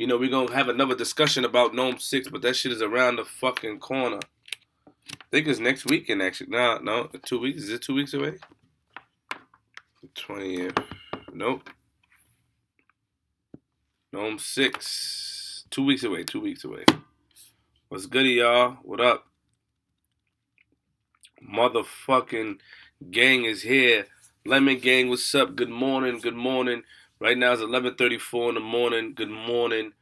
we're gonna have another discussion about Nome 6, but that shit is around the fucking corner. I think it's next weekend, actually. No, 2 weeks. Is it 2 weeks away? 20th. Nope. Nome 6. 2 weeks away. 2 weeks away. What's goody, y'all? What up? Motherfucking gang is here. Lemon gang, what's up? Good morning. Good morning. Right now it's 11:34 in the morning. Good morning.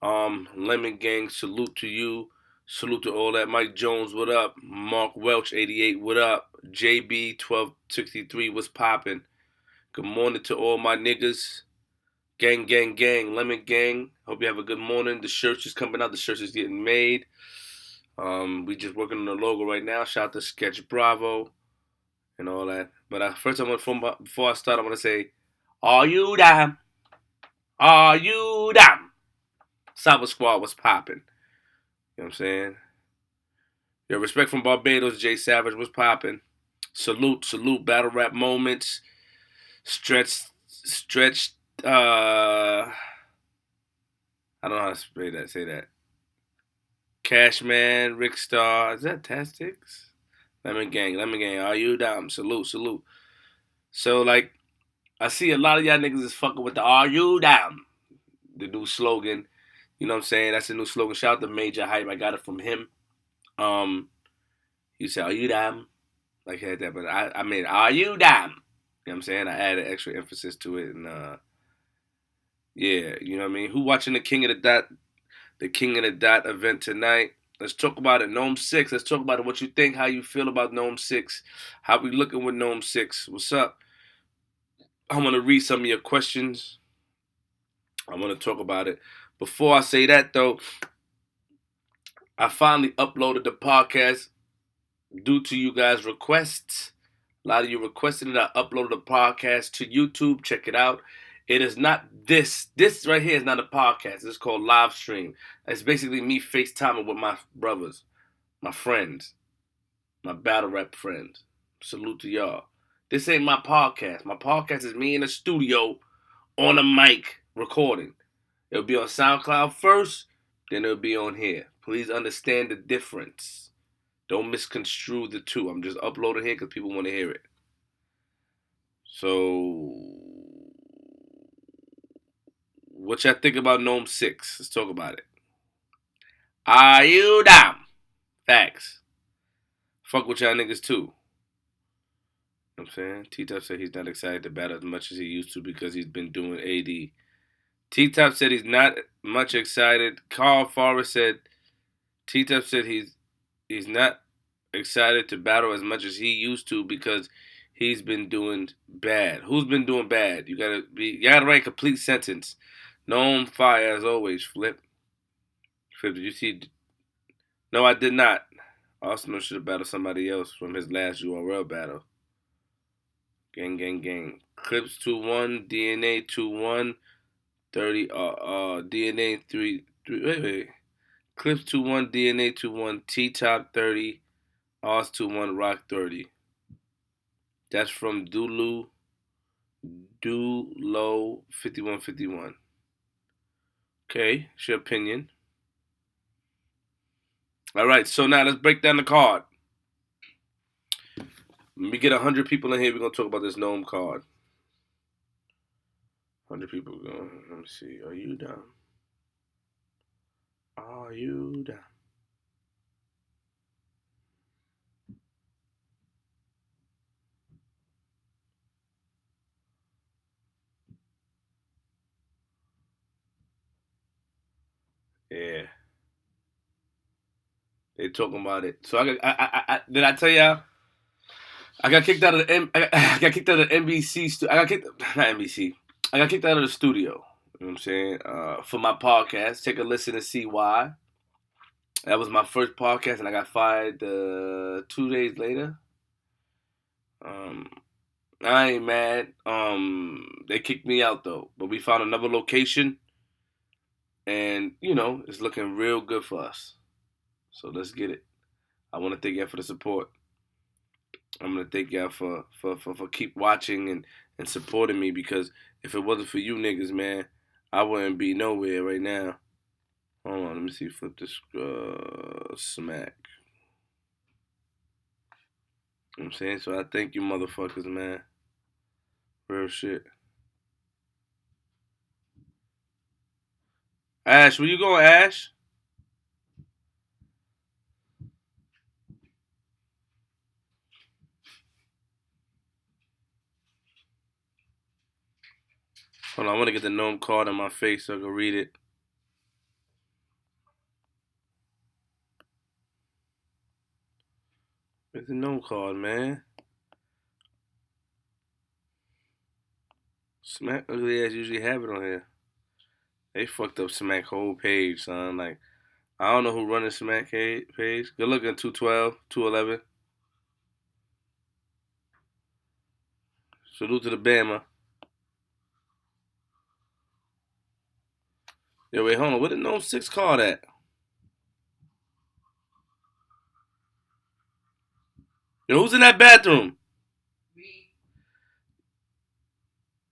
Lemon gang, salute to you. Salute to all that. Mike Jones, what up? Mark Welch, 88, what up? JB 1263, what's poppin'? Good morning to all my niggas. Gang, gang, gang, Lemon gang. Hope you have a good morning. The shirts is coming out. The shirts is getting made. We just working on the logo right now. Shout out to Sketch Bravo and all that. But first, before I start, I want to say, are you down? Are you down? Cyber Squad was popping. You know what I'm saying? Yo, respect from Barbados, Jay Savage was popping. Salute, battle rap moments. Stretched. I don't know how to say that. Cashman, Rick Star. Is that Tastix? Lemon Gang. Are you down? Salute. So, like, I see a lot of y'all niggas is fucking with the Are You Down? The new slogan. You know what I'm saying? That's the new slogan. Shout out to Major Hype. I got it from him. He said, Are you down? Like I had that, but I mean, Are you down? You know what I'm saying? I added extra emphasis to it, and yeah, you know what I mean? Who watching the King of the Dot event tonight? Let's talk about it. Nome 6. Let's talk about it. What you think, how you feel about Nome 6. How we looking with Nome 6. What's up? I want to read some of your questions. I want to talk about it. Before I say that, though, I finally uploaded the podcast due to you guys' requests. A lot of you requested it. I uploaded the podcast to YouTube. Check it out. It is not this. This right here is not a podcast. It's called live stream. It's basically me FaceTiming with my brothers, my friends, my battle rap friends. Salute to y'all. This ain't my podcast. My podcast is me in the studio on a mic recording. It'll be on SoundCloud first, then it'll be on here. Please understand the difference. Don't misconstrue the two. I'm just uploading here because people want to hear it. So, what y'all think about Nome 6? Let's talk about it. Are you down? Facts. Fuck with y'all niggas too. You know what I'm saying? T-Top said he's not excited to battle as much as he used to because he's been doing AD. T-Top said he's not much excited. Carl Forrest said T-Top said he's not excited to battle as much as he used to because he's been doing bad. Who's been doing bad? You gotta write a complete sentence. Nome fire as always. Flip, did you see? No, I did not. Arsenal should have battled somebody else from his last URL battle. Gang. Clips 2-1, DNA 2-1, 30. DNA 3. Wait. Clips 2-1, DNA 2-1, T-Top 30, Oz 2-1, Rock 30. That's from Dulo 5151. Okay, it's your opinion. All right, so now let's break down the card. When we get 100 people in here, we're going to talk about this Nome card. 100 people going. Let me see. Are you down? Are you down? Yeah. They talking about it. So did I tell y'all? I got kicked out of the NBC. I got kicked out of the studio. You know what I'm saying? For my podcast. Take a listen and see why. That was my first podcast, and I got fired 2 days later. I ain't mad. They kicked me out though, but we found another location, and it's looking real good for us. So let's get it. I want to thank y'all for the support. I'm gonna thank y'all for keep watching and supporting me, because if it wasn't for you niggas, man, I wouldn't be nowhere right now. Hold on, let me see. Flip this smack. You know what I'm saying? So I thank you motherfuckers, man. Real shit. Ash, where you going, Ash? Hold on, I want to get the Nome card on my face so I can read it. Where's the Nome card, man? Smack ugly ass usually have it on here. They fucked up Smack whole page, son. Like, I don't know who running Smack page. Good looking, 212, 211. Salute to the Bama. Yo, wait, hold on. Where the Nome 6 card at? Yo, who's in that bathroom?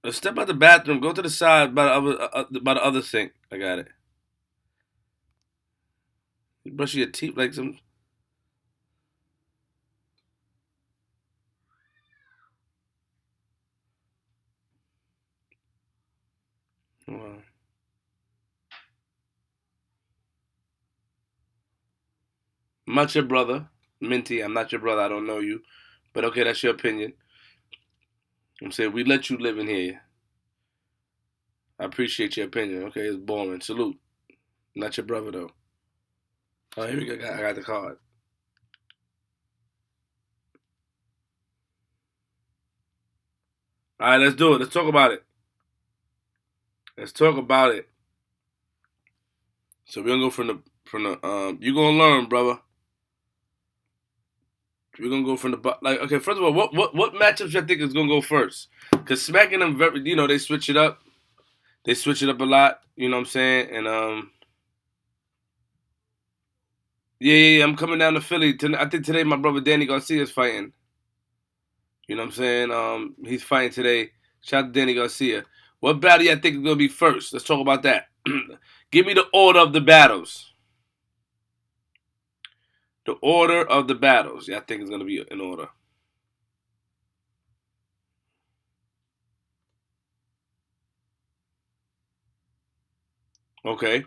Step out the bathroom. Go to the side by the other sink. I got it. You brushing your teeth like some. Wow. I'm not your brother, Minty. I'm not your brother. I don't know you, but okay, that's your opinion. I'm saying we let you live in here. I appreciate your opinion. Okay, it's boring. Salute. Not your brother though. Oh, here we go. I got the card. All right, let's do it. Let's talk about it. Let's talk about it. So we're gonna go from the. You gonna learn, brother. We're gonna go from the like. Okay, first of all, what matchups you think is gonna go first? Cause smacking them very, they switch it up. They switch it up a lot. You know what I'm saying? And yeah. I'm coming down to Philly. I think today my brother Danny Garcia is fighting. You know what I'm saying? He's fighting today. Shout out to Danny Garcia. What battle you think is gonna be first? Let's talk about that. Give me the order of the battles. The order of the battles. Yeah, I think it's gonna be in order. Okay.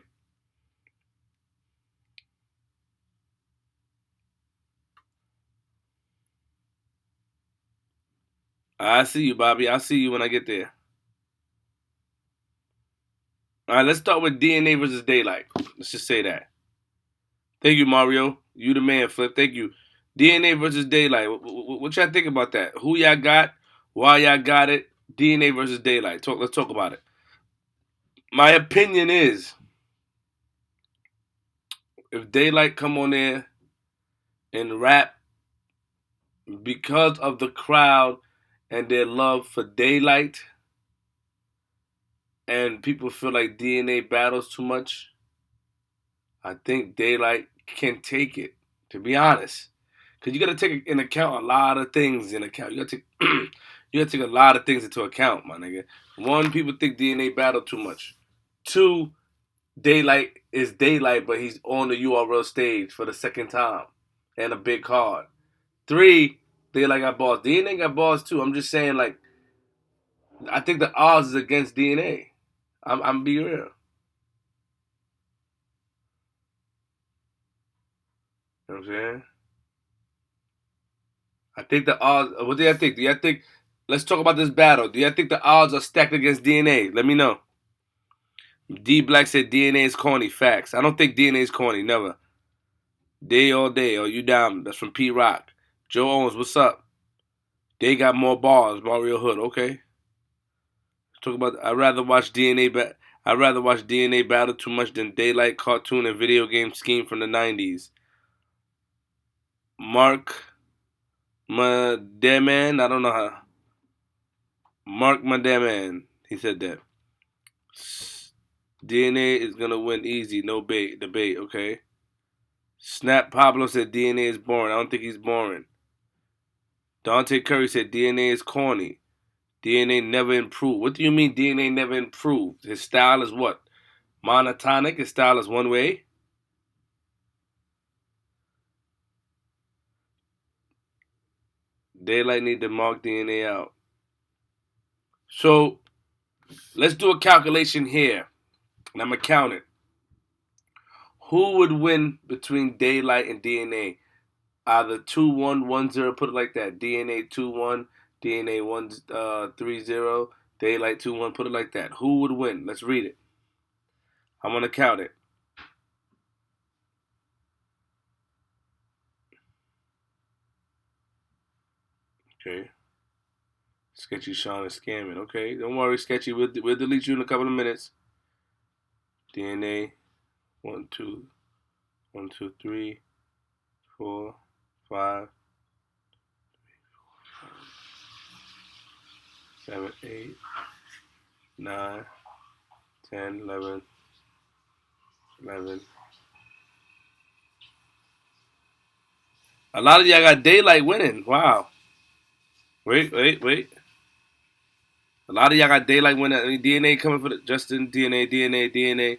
I see you, Bobby. I'll see you when I get there. All right, let's start with DNA versus Daylight. Let's just say that. Thank you, Mario. You the man, Flip. Thank you. DNA versus Daylight. What y'all think about that? Who y'all got? Why y'all got it? DNA versus Daylight. Let's talk about it. My opinion is, if Daylight come on there and rap because of the crowd and their love for Daylight, and people feel like DNA battles too much, I think Daylight can take it. To be honest, because you got to take in account a lot of things. You got to take you got to take a lot of things into account, my nigga. One, people think DNA battle too much. Two, Daylight is Daylight, but he's on the URL stage for the second time and a big card. Three, Daylight got balls. DNA got balls too. I'm just saying, like, I think the odds is against DNA. I'm be real. You know what I'm saying? I think the odds. What do you think? Do you think? Let's talk about this battle. Do you think the odds are stacked against DNA? Let me know. D Black said DNA is corny. Facts. I don't think DNA is corny. Never. Day all day. Oh, you down? That's from P Rock. Joe Owens, what's up? They got more bars. Mario Hood. Okay. Talk about. I'd rather watch DNA battle too much than Daylight cartoon and video game scheme from the '90s. Mark Mademan. I don't know how. Mark Mademan. He said that. DNA is gonna win easy, no debate. Okay. Snap Pablo said DNA is boring. I don't think he's boring. Dante Curry said DNA is corny. DNA never improved. What do you mean DNA never improved? His style is what? Monotonic, his style is one way. Daylight need to mark DNA out. So let's do a calculation here, and I'm gonna count it. Who would win between Daylight and DNA? Either 2-1-1-0, put it like that. DNA 2-1, DNA 1-3-0, Daylight 2-1, put it like that. Who would win? Let's read it. I'm gonna count it. Okay. Sketchy Sean is scamming. Okay, don't worry, Sketchy. We'll delete you in a couple of minutes. DNA 1, 2, 1, 2, 3, 4, 5, 7, 8, 9, 10, 11, 11. A lot of y'all got Daylight winning. Wow. Wait. A lot of y'all got Daylight winning. DNA coming for the Justin. DNA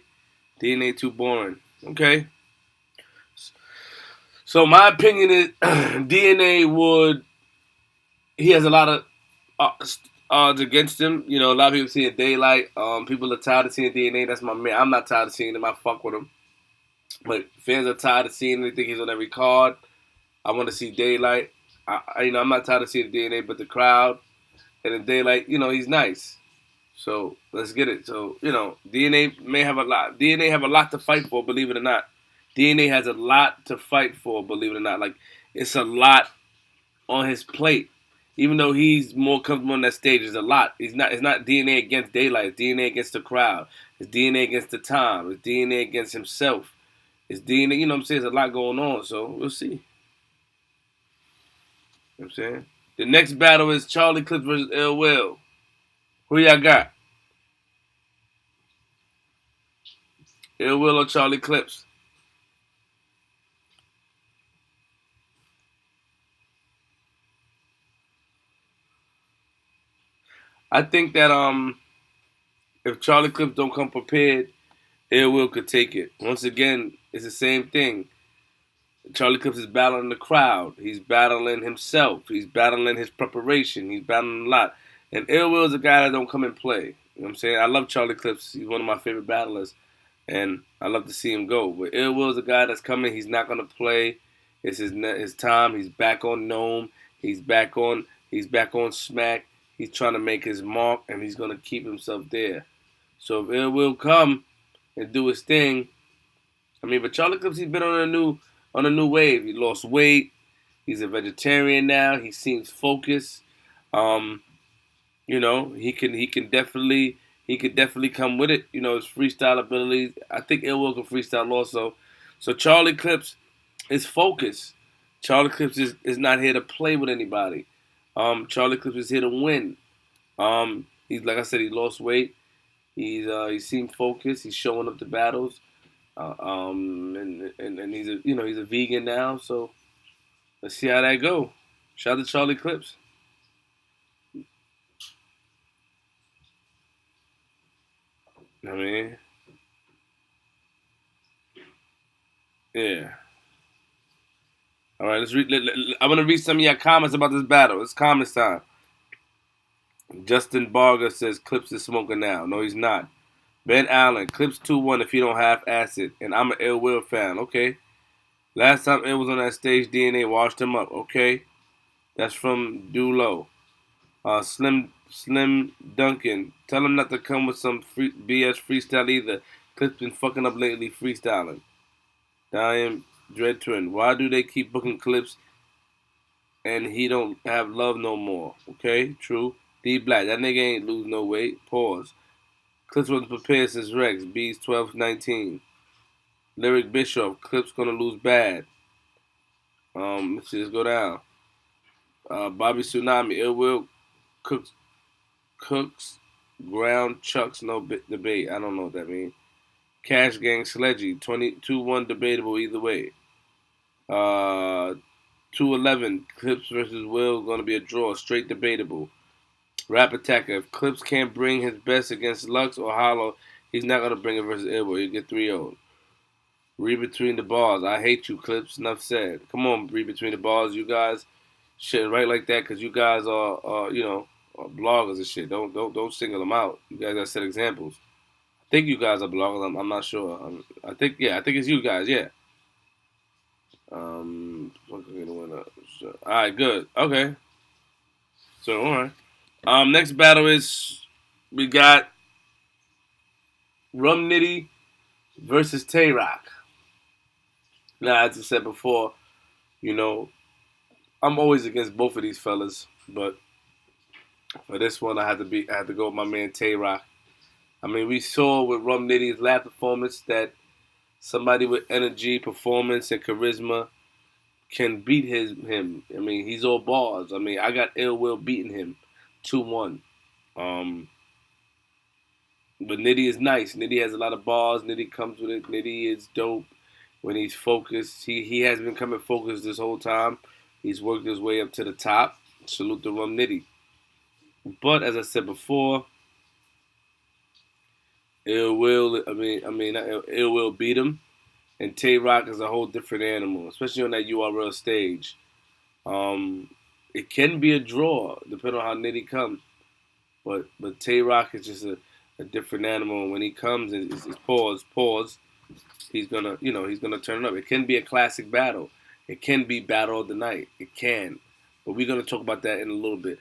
too boring. Okay. So my opinion is DNA would. He has a lot of odds against him. You know, a lot of people seeing Daylight. People are tired of seeing DNA. That's my man. I'm not tired of seeing him. I fuck with him. But fans are tired of seeing him. They think he's on every card. I want to see Daylight. I'm not tired of seeing DNA, but the crowd and the Daylight. He's nice. So let's get it. So DNA may have a lot. DNA have a lot to fight for. Believe it or not, DNA has a lot to fight for. Believe it or not, like it's a lot on his plate. Even though he's more comfortable on that stage, it's a lot. It's not DNA against Daylight. It's DNA against the crowd. It's DNA against the time. It's DNA against himself. It's DNA. You know what I'm saying? There's a lot going on. So we'll see. You know what I'm saying? The next battle is Charlie Clips versus Ill Will. Who y'all got? Ill Will or Charlie Clips? I think that if Charlie Clips don't come prepared, Ill Will could take it. Once again, it's the same thing. Charlie Clips is battling the crowd. He's battling himself. He's battling his preparation. He's battling a lot. And Ill Will is a guy that don't come and play. You know what I'm saying? I love Charlie Clips. He's one of my favorite battlers. And I love to see him go. But Ill Will is a guy that's coming. He's not going to play. It's his time. He's back on Nome. He's back on Smack. He's trying to make his mark, and he's going to keep himself there. So if Ill Will come and do his thing, but Charlie Clips, he's been on a new wave. He lost weight. He's a vegetarian now. He seems focused. Um, he could definitely come with it. His freestyle abilities. I think Ill Will can freestyle also. So Charlie Clips is focused. Charlie Clips is not here to play with anybody. Charlie Clips is here to win. He's like I said, he lost weight. He seemed focused. He's showing up to battles. And he's a vegan now. So let's see how that go. Shout out to Charlie Clips. I mean, yeah. All right, let's read. I'm gonna read some of your comments about this battle. It's comments time. Justin Barger says Clips is smoking now. No, he's not. Ben Allen, Clips 2-1 if you don't have acid. And I'm an Ill Will fan. Okay. Last time it was on that stage, DNA washed him up. Okay. That's from Dulo. Slim Duncan. Tell him not to come with some BS freestyle either. Clips been fucking up lately freestyling. Diane Dread Twin. Why do they keep booking Clips and he don't have love no more? Okay, true. D-Black. That nigga ain't lose no weight. Pause. Clips wasn't prepared since Rex. B's 12-19. Lyric Bishop. Clips gonna lose bad. Let's see, let's go down. Bobby Tsunami. Ill Will cooks ground chucks no debate. I don't know what that means. Cash Gang Sledgy. 22-1 debatable either way. 211 Clips versus Will gonna be a draw. Straight debatable. Rap Attacker. If Clips can't bring his best against Lux or Hollow, He's not gonna bring it versus Elbow. He'll get 3-0. Read between the bars. I hate you, Clips. Enough said. Come on, read between the bars. You guys shouldn't write like that because you guys are bloggers and shit. Don't single them out. You guys gotta set examples. I think you guys are bloggers. I'm not sure. I think it's you guys. Yeah. All right, good. Okay. So all right. Next battle is we got Rum Nitty versus Tay Rock. Now, as I said before, you know, I'm always against both of these fellas, but for this one, I had to go with my man Tay Rock. I mean, we saw with Rum Nitty's last performance that somebody with energy, performance, and charisma can beat him. I mean, he's all bars. I mean, I got Ill Will beating him 2-1. Um, but Nitty is nice. Nitty has a lot of bars. Nitty comes with it. Nitty is dope when he's focused. He has been coming focused this whole time. He's worked his way up to the top. Salute to Rum Nitty. But as I said before, Ill Will beat him. And Tay Rock is a whole different animal, especially on that URL stage. It can be a draw depending on how Nitty comes, but Tay Rock is just a different animal. And when he comes, it's pause. He's gonna turn it up. It can be a classic battle. It can be battle of the night. It can, but we're gonna talk about that in a little bit.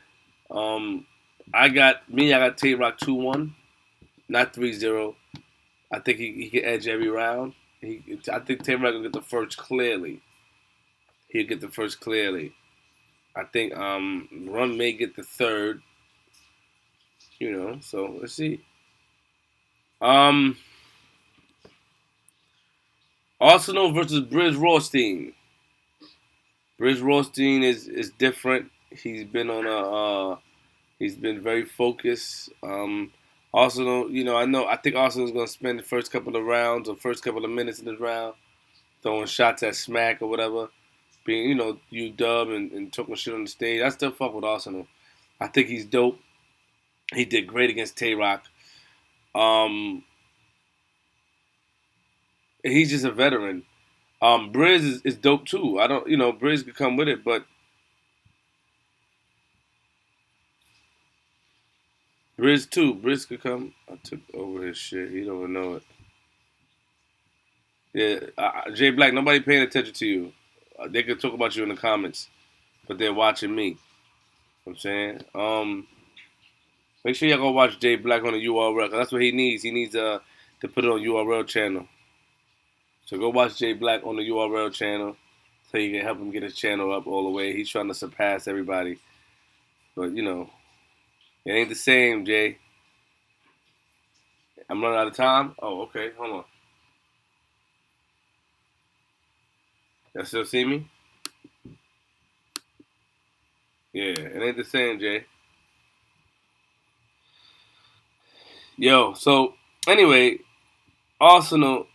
Um, I got Tay Rock 2-1, not 3-0. I think he can edge every round. I think Tay Rock will get the first clearly. He'll get the first clearly. I think Run may get the third. So let's see. Um, Arsenal versus Briz Rothstein. Briz Rothstein is different. He's been very focused. Arsenal, I think Arsenal's gonna spend the first couple of rounds or first couple of minutes in this round throwing shots at Smack or whatever, being you dub and talking shit on the stage. I still fuck with Arsenal. I think he's dope. He did great against Tay Rock. He's just a veteran. Briz is dope too. I don't, Briz could come with it, but Briz too. Briz could come. I took over his shit. He don't even know it. Yeah, Jayblac. Nobody paying attention to you. They could talk about you in the comments, but they're watching me. I'm saying. Make sure y'all go watch Jayblac on the URL. Cause that's what he needs. He needs to put it on URL channel. So go watch Jayblac on the URL channel so you can help him get his channel up all the way. He's trying to surpass everybody. But, it ain't the same, Jay. I'm running out of time? Oh, okay. Hold on. Y'all still see me? Yeah, it ain't the same, Jay. Yo, so, anyway, Arsenal,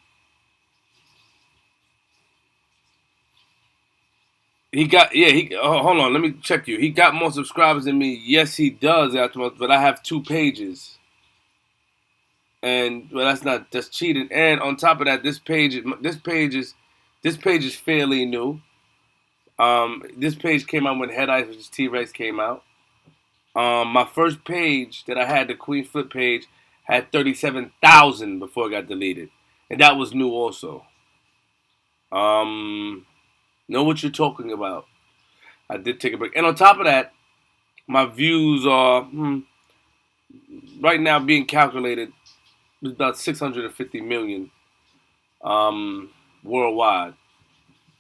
hold on, let me check you. He got more subscribers than me. Yes, he does, but I have 2 pages. And well, that's cheating. And on top of that, this page is fairly new. This page came out when Head Ice vs. T-Rex came out. My first page that I had, the Queenzflip page, had 37,000 before it got deleted, and that was new also. Know what you're talking about. I did take a break, and on top of that, my views are right now being calculated. It's about 650 million worldwide.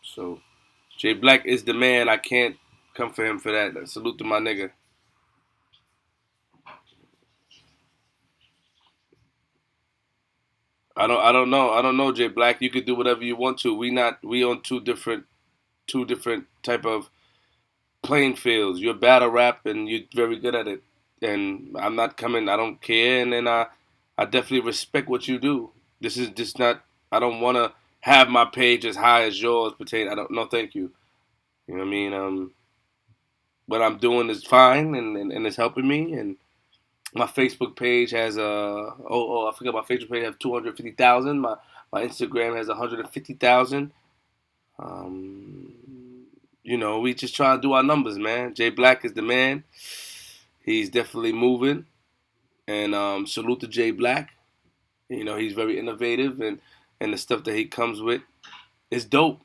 So Jayblac is the man. I can't come for him for that. Salute to my nigga. I don't know, Jayblac. You could do whatever you want to. We on two different type of playing fields. You're battle rap and you're very good at it. And I'm not coming. I don't care. And then I definitely respect what you do. This is just not. I don't want to have my page as high as yours. Pertain. I don't. No, thank you. You know what I mean? What I'm doing is fine and it's helping me. And My Facebook page has I forgot my Facebook page has 250,000. My Instagram has 150,000. Um, we just try to do our numbers, man. Jayblac is the man. He's definitely moving, and salute to Jayblac. He's very innovative, and the stuff that he comes with is dope.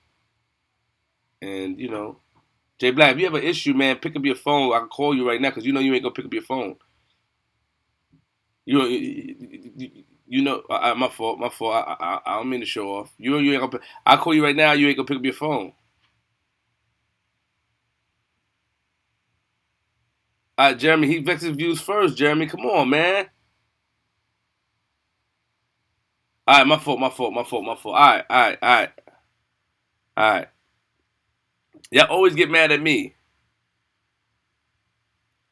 And Jayblac, if you have an issue, man, pick up your phone. I can call you right now because you ain't gonna pick up your phone. My fault, my fault. I don't mean to show off. You ain't gonna. I'll call you right now. You ain't gonna pick up your phone. All right, Jeremy. He vexed his views first. Jeremy, come on, man. All right, my fault, my fault, my fault, my fault. All right, all right, all right, all right. Y'all always get mad at me.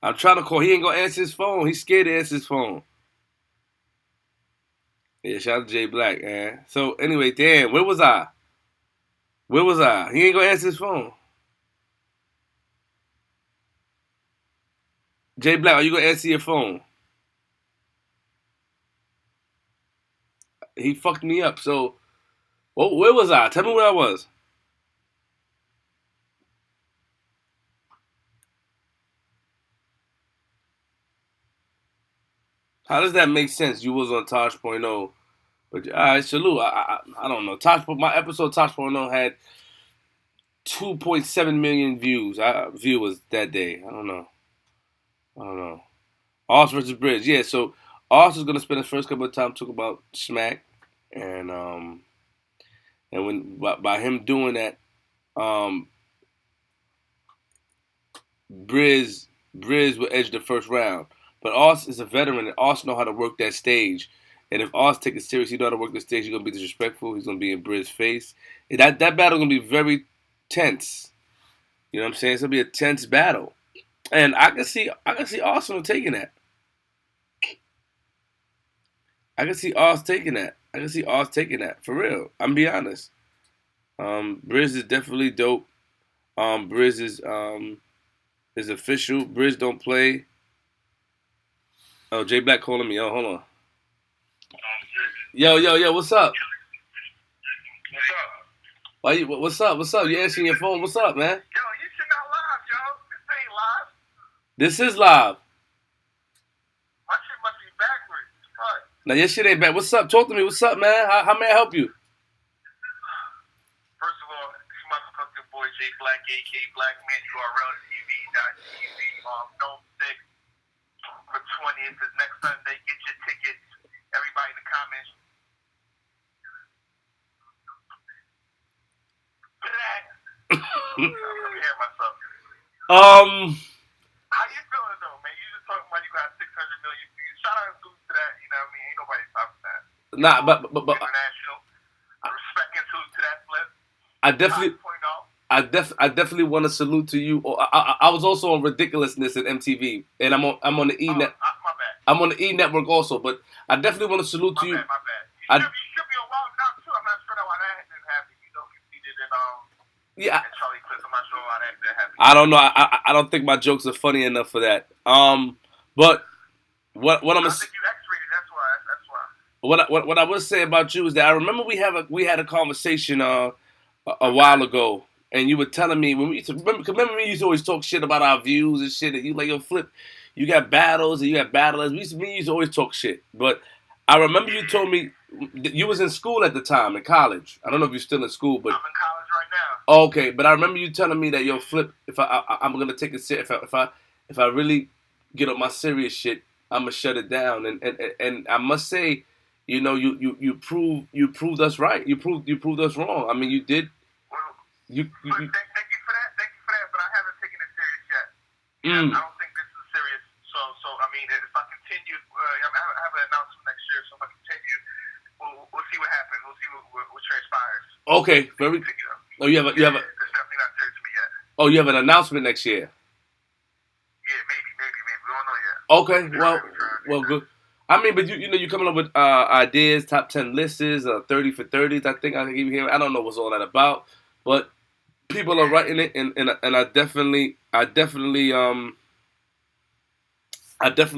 I'm trying to call. He ain't gonna answer his phone. He's scared to answer his phone. Yeah, shout out to Jayblac, man. So anyway, damn, where was I? Where was I? He ain't gonna answer his phone. Jayblac, are you gonna answer your phone? He fucked me up. So, where was I? Tell me where I was. How does that make sense? You was on Tosh.0, but all right, salute. I don't know. My episode Tosh.0 had 2.7 million viewers that day. I don't know. I don't know. Oz versus Bridge. Yeah, so Oz is gonna spend the first couple of times talking about Smack, and when by him doing that, um, Briz will edge the first round. But Oz is a veteran, and Oz know how to work that stage. And if Oz take it serious, he know how to work the stage. He's gonna be disrespectful. He's gonna be in Briz's face. And that battle gonna be very tense. You know what I'm saying? It's gonna be a tense battle, and I can see Arsenal taking that. I can see Oz taking that. I can see Oz taking that for real. I'm be honest. Briz is definitely dope. Briz is official. Briz don't play. Oh, J Black calling me. Oh, hold on. Yo, yo, yo, what's up? What's up? Why you? What's up? What's up? You answering your phone? What's up, man? Yo, you should not live, yo. This ain't live. This is live. My shit must be backwards. What? Now your shit ain't bad. What's up? Talk to me. What's up, man? How may I help you? First of all, it's motherfucking boy Jayblac, AK Black Man, URL.TV, Nome 6 for 20th is next Sunday. Get your tickets. Everybody in the comments. I'm hearing myself. How you feeling though, man? You just talking about you got 600 million views. Shout out to that. You know what I mean? Ain't nobody stopping that. Nah, but International. Respect and salute to that flip. I definitely. 5.0. I definitely want to salute to you. I was also on Ridiculousness at MTV, and I'm on the E net. My bad. I'm on the E network also, but I definitely want to salute to you. My bad. You should be on Wild Now too. I'm not sure why that didn't happen. You know, competed in Yeah, and Charlie Clips. I'm not sure why that didn't happen. I don't know. I don't think my jokes are funny enough for that. But what I'm I think you X-rated. That's why. what I would say about you is that I remember we had a conversation a while ago, and you were telling me when we used to, remember we used to always talk shit about our views and shit, and you like, yo, Flip, you got battles and you got battlers. We used to always talk shit, but I remember you told me you was in school at the time, in college. I don't know if you're still in school, but I'm in college right now. okay. But I remember you telling me that, yo, Flip, if I'm gonna take it serious, if I really get up my serious shit, I'm gonna shut it down, and I must say, you proved us right. You proved us wrong. I mean, you did. Well, thank you for that. Thank you for that. But I haven't taken it serious yet. I don't think this is serious. So I mean, if I continue, I have an announcement next year. So if I continue, we'll see what happens. We'll see what transpires. Okay, very. Oh, you have a. It's definitely not serious to me yet. Oh, you have an announcement next year. Yeah, maybe. We don't know yet. Okay, well, good. I mean, but you're coming up with ideas, top 10 lists, 30 for 30s. I think I can give you here. I don't know what's all that about, but people are writing it, and I definitely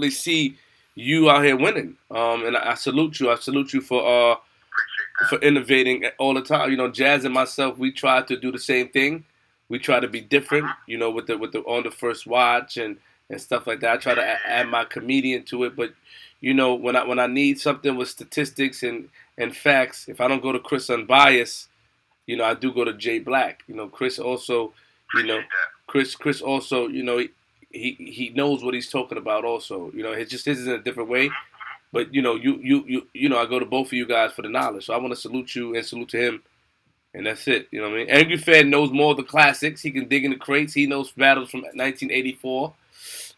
see you out here winning. And I salute you. I salute you Appreciate that. for innovating all the time. You know, Jazz and myself, we try to do the same thing. We try to be different. You know, with the on the first watch and stuff like that. I try to add my comedian to it, but you know, when I need something with statistics and facts, if I don't go to Chris Unbiased, you know, I do go to Jayblac. You know, Chris also, you know, Chris also, you know, he knows what he's talking about. Also, you know, it just is in a different way. But you know, you know, I go to both of you guys for the knowledge. So I want to salute you and salute to him, and that's it. You know what I mean? Angry Fan knows more of the classics. He can dig in the crates. He knows battles from 1984,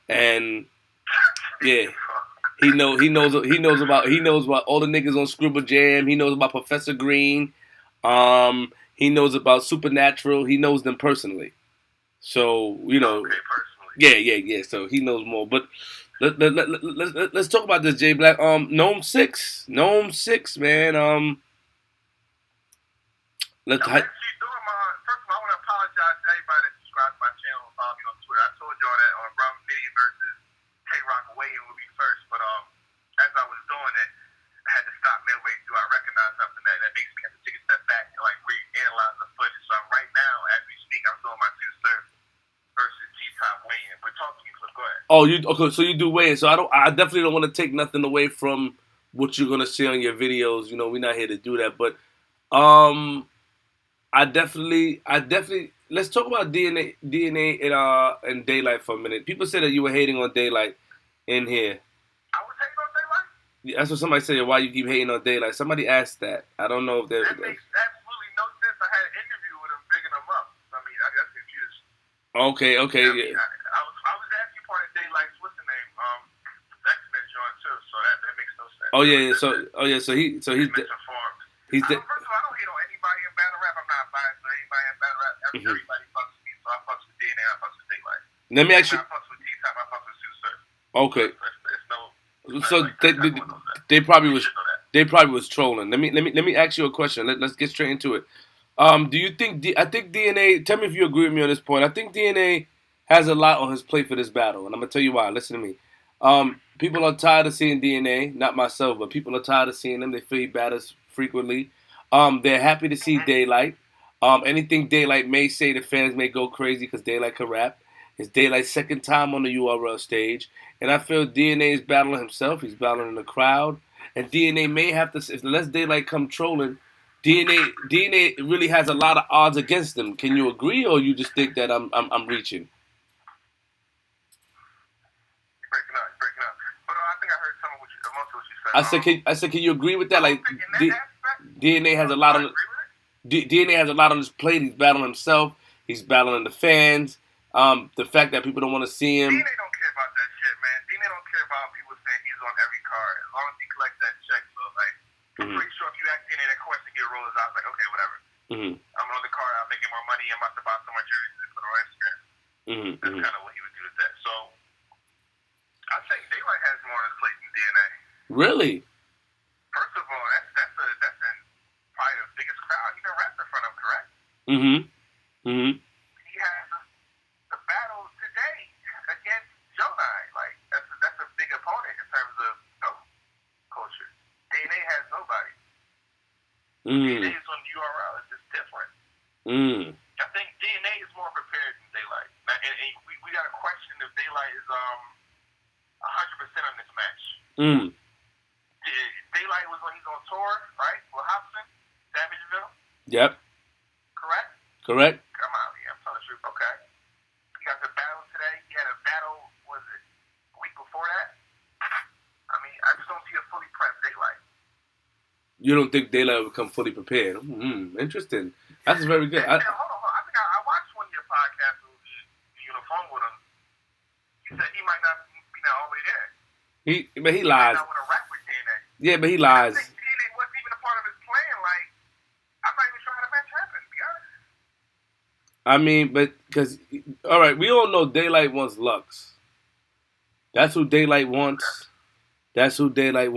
and yeah, he knows about all the niggas on Scribble Jam. He knows about Professor Green. He knows about Supernatural. He knows them personally. So you know, Okay, personally. yeah. So he knows more. But let's talk about this, Jay Black. Gnome 6, man. Let's. I'm actually doing my. First of all, I want to apologize to everybody that subscribed to my channel and follow me on Twitter. I told y'all that Rum Nitty versus K Rock Weigh-In would be first, but as I was doing it, I had to stop midway through. I recognized something that makes me have to take a step back and like reanalyze the footage. So right now, as we speak, I'm doing my two surf versus T-Top Weigh-In. But talk to me, Flip. Go ahead. Oh, you okay? So you do weigh-in. So I definitely don't want to take nothing away from what you're gonna see on your videos. You know, we're not here to do that, but I definitely. Let's talk about DNA and Daylight for a minute. People said that you were hating on Daylight in here. I was hating on Daylight? Yeah, that's what somebody said. Why you keep hating on Daylight? Somebody asked that. I don't know if that makes absolutely no sense. I had an interview with him, bigging him up. I mean, I got confused. Okay, I yeah. mean, I was actually part of Daylight's what's the name? X-Men joint too. So that makes no sense. Oh yeah. So he's misinformed. He's first of all, I don't hate on anybody in battle rap. I'm not biased or anybody in battle rap. Everybody fucks with me, so I fucks with DNA. I fucks with Daylight. Let me ask you. I fucks with T-Top. I fucks with Sue Surf. Okay. It's no. So they probably was trolling. Let me ask you a question. Let's get straight into it. Do you think I think DNA? Tell me if you agree with me on this point. I think DNA has a lot on his plate for this battle, and I'm gonna tell you why. Listen to me. People are tired of seeing DNA. Not myself, but people are tired of seeing him. They feel he battles frequently. They're happy to see Daylight. Anything Daylight may say, the fans may go crazy because Daylight can rap. It's Daylight's second time on the URL stage. And I feel DNA is battling himself. He's battling the crowd. And DNA may have to, unless Daylight come trolling, DNA really has a lot of odds against him. Can you agree, or you just think that I'm reaching? Breaking up. But I think I heard some of most of what you said. I said, can you agree with that? Like, DNA has a lot on DNA has a lot on his plate. He's battling himself. He's battling the fans. The fact that people don't want to see him. DNA don't care about that shit, man. DNA don't care about people saying he's on every card. As long as he collects that check, so like, I'm pretty sure if you ask DNA that question, he'll roll his eyes like, okay, whatever. I'm on the card. I'm making more money. I'm about to buy some more jerseys and put it on Instagram. That's kind of what he would do with that. So I think Daylight has more on his plate than DNA. Really? First of all, that's in probably the biggest crowd he ever rapped in front of, correct? He has a battle today against Jonai. Like that's a big opponent in terms of culture. DNA has nobody. DNA is on URL. It's just different. I think DNA is more prepared than Daylight. And we got to question if Daylight is 100% on this match. Daylight was when he's on tour, right? With Hobson, Savageville. Yep. Correct. Come on, yeah, I'm telling the truth. Okay. He got the battle today. He had a battle. Was it a week before that? I mean, I just don't see a fully prepped Daylight. You don't think Daylight will come fully prepared? Interesting. That's very good. Hold on. I think I watched one of your podcasts with you on the phone with him. He said he might not be all the way there. But he lies. I want to rap with DNA. Yeah, but he lies. I think DNA wasn't even a part of his plan. Like, I'm not even sure how the match happened, to be honest. I mean, but because all right, we all know Daylight wants Lux. That's who Daylight wants. Daylight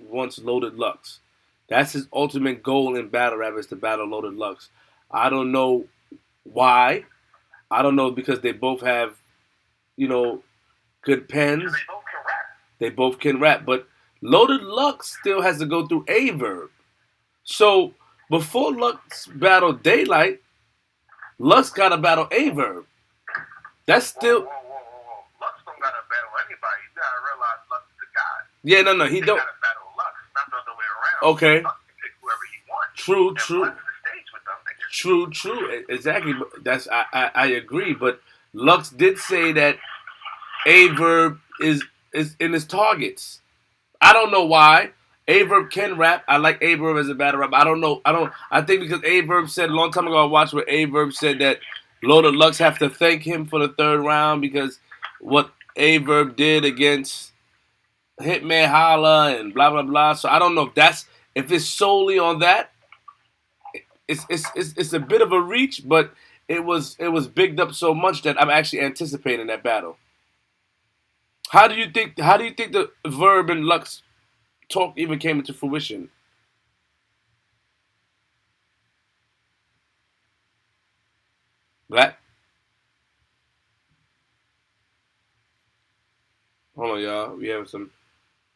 wants Loaded Lux. That's his ultimate goal in battle rap, is to battle Loaded Lux. I don't know why. I don't know, because they both have, good pens. They both can rap. They both can rap, but Loaded Lux still has to go through Averb. So before Lux battled Daylight, Lux got to battle Averb. That's still. Whoa. Lux don't gotta battle anybody. You gotta realize Lux is a god. Yeah, no, he don't. Gotta battle Lux, not the other way around. Okay. Lux can pick whoever he wants. True. The stage with them niggas. True. Exactly. That's I agree. But Lux did say that Averb is in his targets. I don't know why. Averb can rap. I like Averb as a battle rap. I think because Averb said a long time ago I watched where Averb said that Loaded Lux have to thank him for the third round because what Averb did against Hitman Holla and blah blah blah. So I don't know if it's solely on that. It's a bit of a reach, but it was bigged up so much that I'm actually anticipating that battle. How do you think the Verb and Lux talk even came into fruition? Black? Hold on, y'all. We have some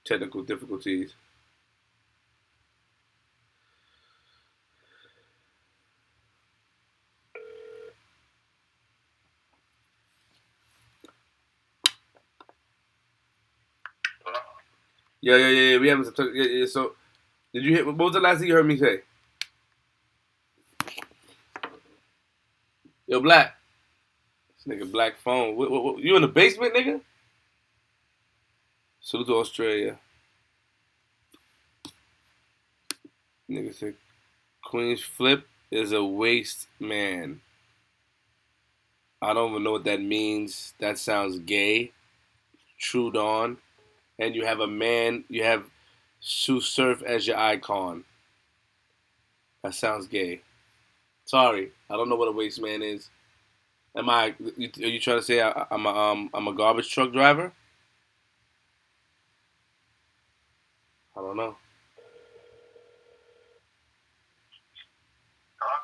technical difficulties. Yeah. We have some. Yeah. So, did you hear? What was the last thing you heard me say? Yo, Black. This nigga Black phone. You in the basement, nigga? Salute to Australia. Nigga said Queenzflip is a waste man. I don't even know what that means. That sounds gay. True Dawn. And you have a man. You have Sue Surf as your icon. That sounds gay. Sorry, I don't know what a waste man is. Are you trying to say I'm a garbage truck driver? I don't know. Hello?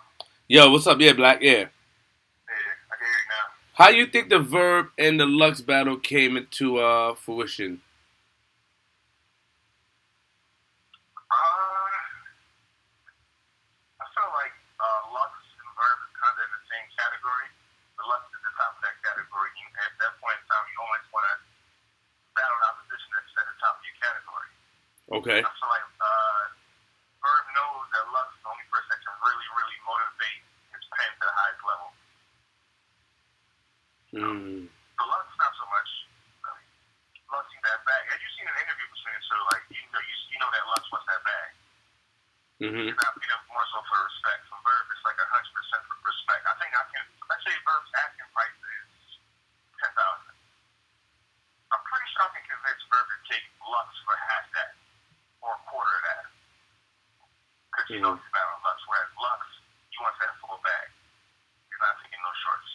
Yo, what's up? Yeah, Black. Yeah. Yeah, I can hear you now. How you think the Verb and the Lux battle came into fruition? I feel like Lux and Verb is kind of in the same category. The Lux is the top of that category. At that point in time, you always want to battle an opposition that's at the top of your category. Okay. I feel like Verb knows that Lux is the only person that can really, really motivate his pen to the highest level. The Lux, not so much. Lux in that bag. Had you seen an interview between the two? Like, you know that Lux wants that bag. He's not being more so for respect. For Verb, it's like 100% for respect. I think let's say Verb's asking price is 10,000. I'm pretty sure I can convince Verb to take Lux for half that or a quarter of that. Because he knows he's battling Lux, whereas Lux, he wants that full bag. He's not taking no shorts.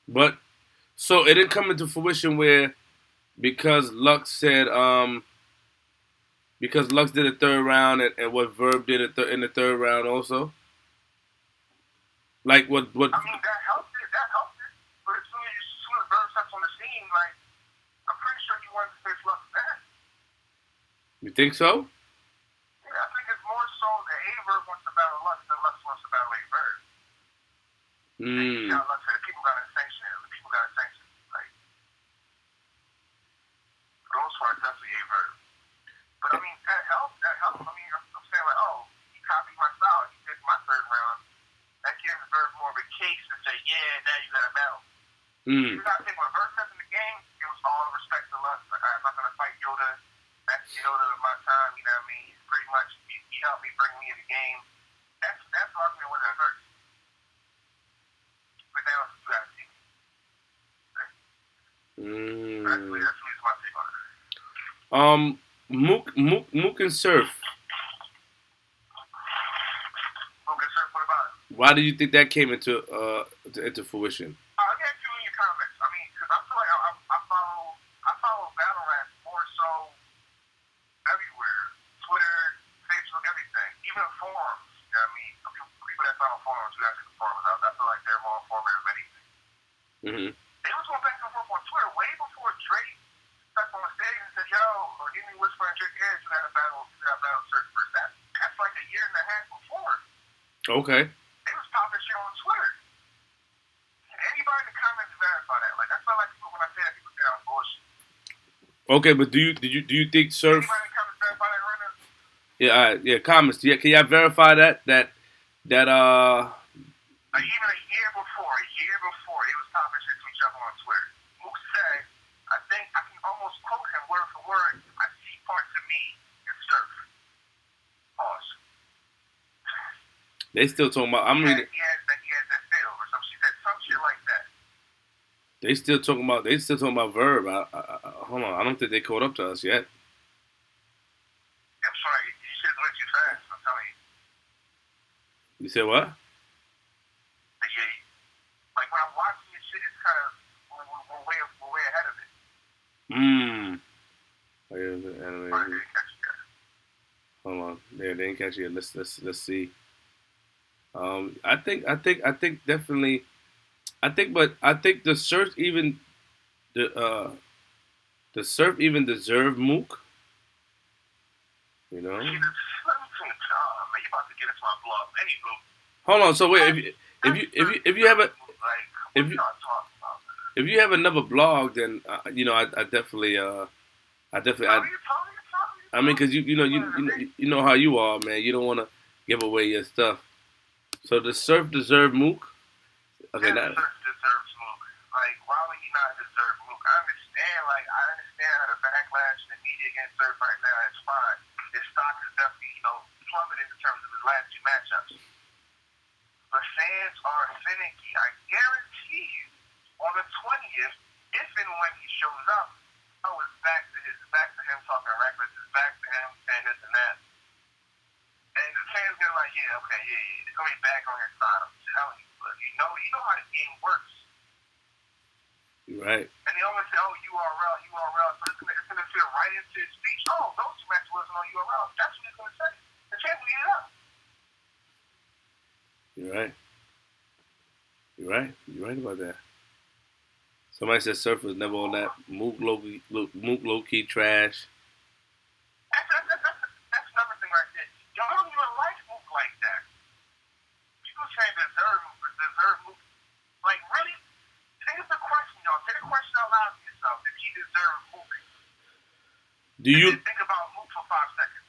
But so it didn't come into fruition where because Lux said because Lux did a third round and what Verb did in the third round also. Like what? I mean that helped it. But as soon as Verb steps on the scene, like I'm pretty sure he wants to face Lux back. You think so? Yeah, I think it's more so that Verb wants to battle Lux than Lux wants to battle Verb. Lux said people got to sanction it. People got to sanction it. Like for the most part, definitely Verb. But I mean that helps. I mean I'm saying like, oh, he copied my style. He did my third round. That gives Verb more of a case to say, yeah, now you got to battle. You got to think when Verb stepped in the game, it was all respect to Lux. Like, I'm not going to fight Yoda. That's Yoda of my time. You know what I mean? He's pretty much he helped me bring me in the game. That's what I'm with that verse. But now you got to see. That's my take on it. Mook and Surf. Mook and Surf, what about it? Why do you think that came into fruition? I'll get you in your comments. I mean, because I feel like I follow battle rap more so everywhere. Twitter, Facebook, everything. Even forums. You know what I mean? People that follow forums, you guys in the forums. I feel like they're more informative than anything. They was going back and forth on Twitter way before Drake stepped on the stage and Okay. They was popping shit on Twitter. Anybody in the comments verify that? Like I feel like people when I say that people say I'm bullshit. Okay, but do you think Surf? Anybody in the comments verify that right now? Yeah, comments. Yeah, can y'all verify that Like even a year before, he was popping shit to each other on Twitter. Mook said, I think I can almost quote him word for word. I see parts of me in Surf. Pause. they still talking about? I'm reading. He has that feel or some shit, some shit like that. They still talking about Verb. Hold on, I don't think they caught up to us yet. I'm sorry, you should have went too fast. I'm telling you. You said what? Like when I'm watching this shit, it's kind of we're way ahead of it. Hold on, they didn't catch it. Let's see. I think definitely. I think the Surf even the Surf even deserve Mook. You know. Man, you about to get into my blog. Anywho. Hold on. So wait, if you have a if you have another blog, then you know I definitely I mean, because you know how you are, man. You don't want to give away your stuff. So the Surf deserve Mook. Okay, Surf deserves Mook. Like, why would he not deserve Mook? I understand how the backlash and the media against Surf right now is fine. His stock is definitely, plummeted in terms of his last two matchups. But fans are finicky. I guarantee you, on the 20th, if and when he shows up, it's back to him talking reckless. It's back to him saying this and that. And the fans gonna like, they're gonna be back on his side. I'm telling you, but you know how the game works. Right. And they always say, URL. So it's gonna fit right into his speech. Oh, those two matches wasn't on URL. That's what he's gonna say. The fans will eat it up. You're right. You're right about that. Somebody said Surf was never on that. Mook low key trash. That's another thing right there. Y'all don't even like Mook like that. People say deserve Mook. Like really? Take a question, y'all. Take a question out loud to yourself. If he deserves Mook. Do you think about Mook for 5 seconds?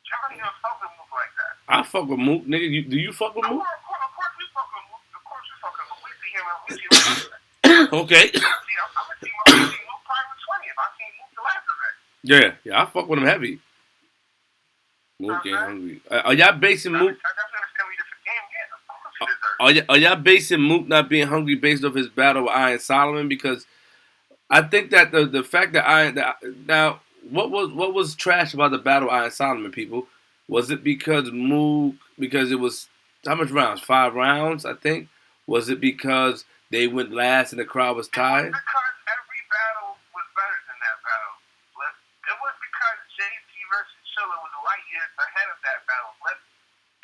Y'all don't even fuck with Mook like that. I fuck with Mook, nigga. Do you fuck with Mook? Of course we fuck with Mook. Of course we fuck with Mook. We see him. Okay. I'm gonna see Mook probably with 20 if I see Mook the last event. Yeah, I fuck with him heavy. Mook ain't hungry. Are y'all basing Mook? Are y'all basing Mook not being hungry based off his battle with Iron Solomon? Because I think that the fact that now what was trash about the battle with Iron Solomon, people? Was it because it was how much rounds? 5 rounds, I think. Was it because they went last and the crowd was tired? Because every battle was better than that battle. It was because JT versus Chilla was light years ahead of that battle.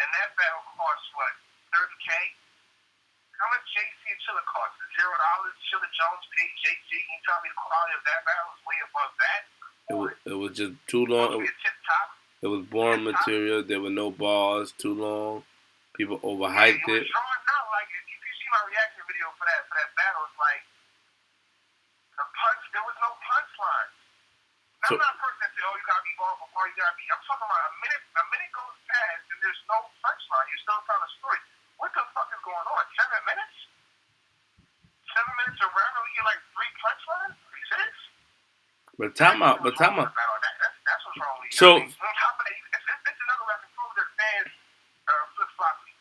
And that battle cost what? 30K? How much JT and Chilla cost? $0. Chilla Jones paid JT. Can you tell me the quality of that battle was way above that? It was just too long. It was boring material. There were no bars. Too long. People overhyped it. It was drawn out. Like if you see my reaction video for that battle, it's like there was no punchline. I'm not a person that say, you gotta be ball before you gotta be. I'm talking about a minute goes past and there's no punchline. You're still telling a story. What the fuck is going on? 7 minutes? 7 minutes around and we get like 3 punchlines? 3 6? But time out. That's what's wrong with you. So. On top of that, it's another way to prove that fans flip-flopping.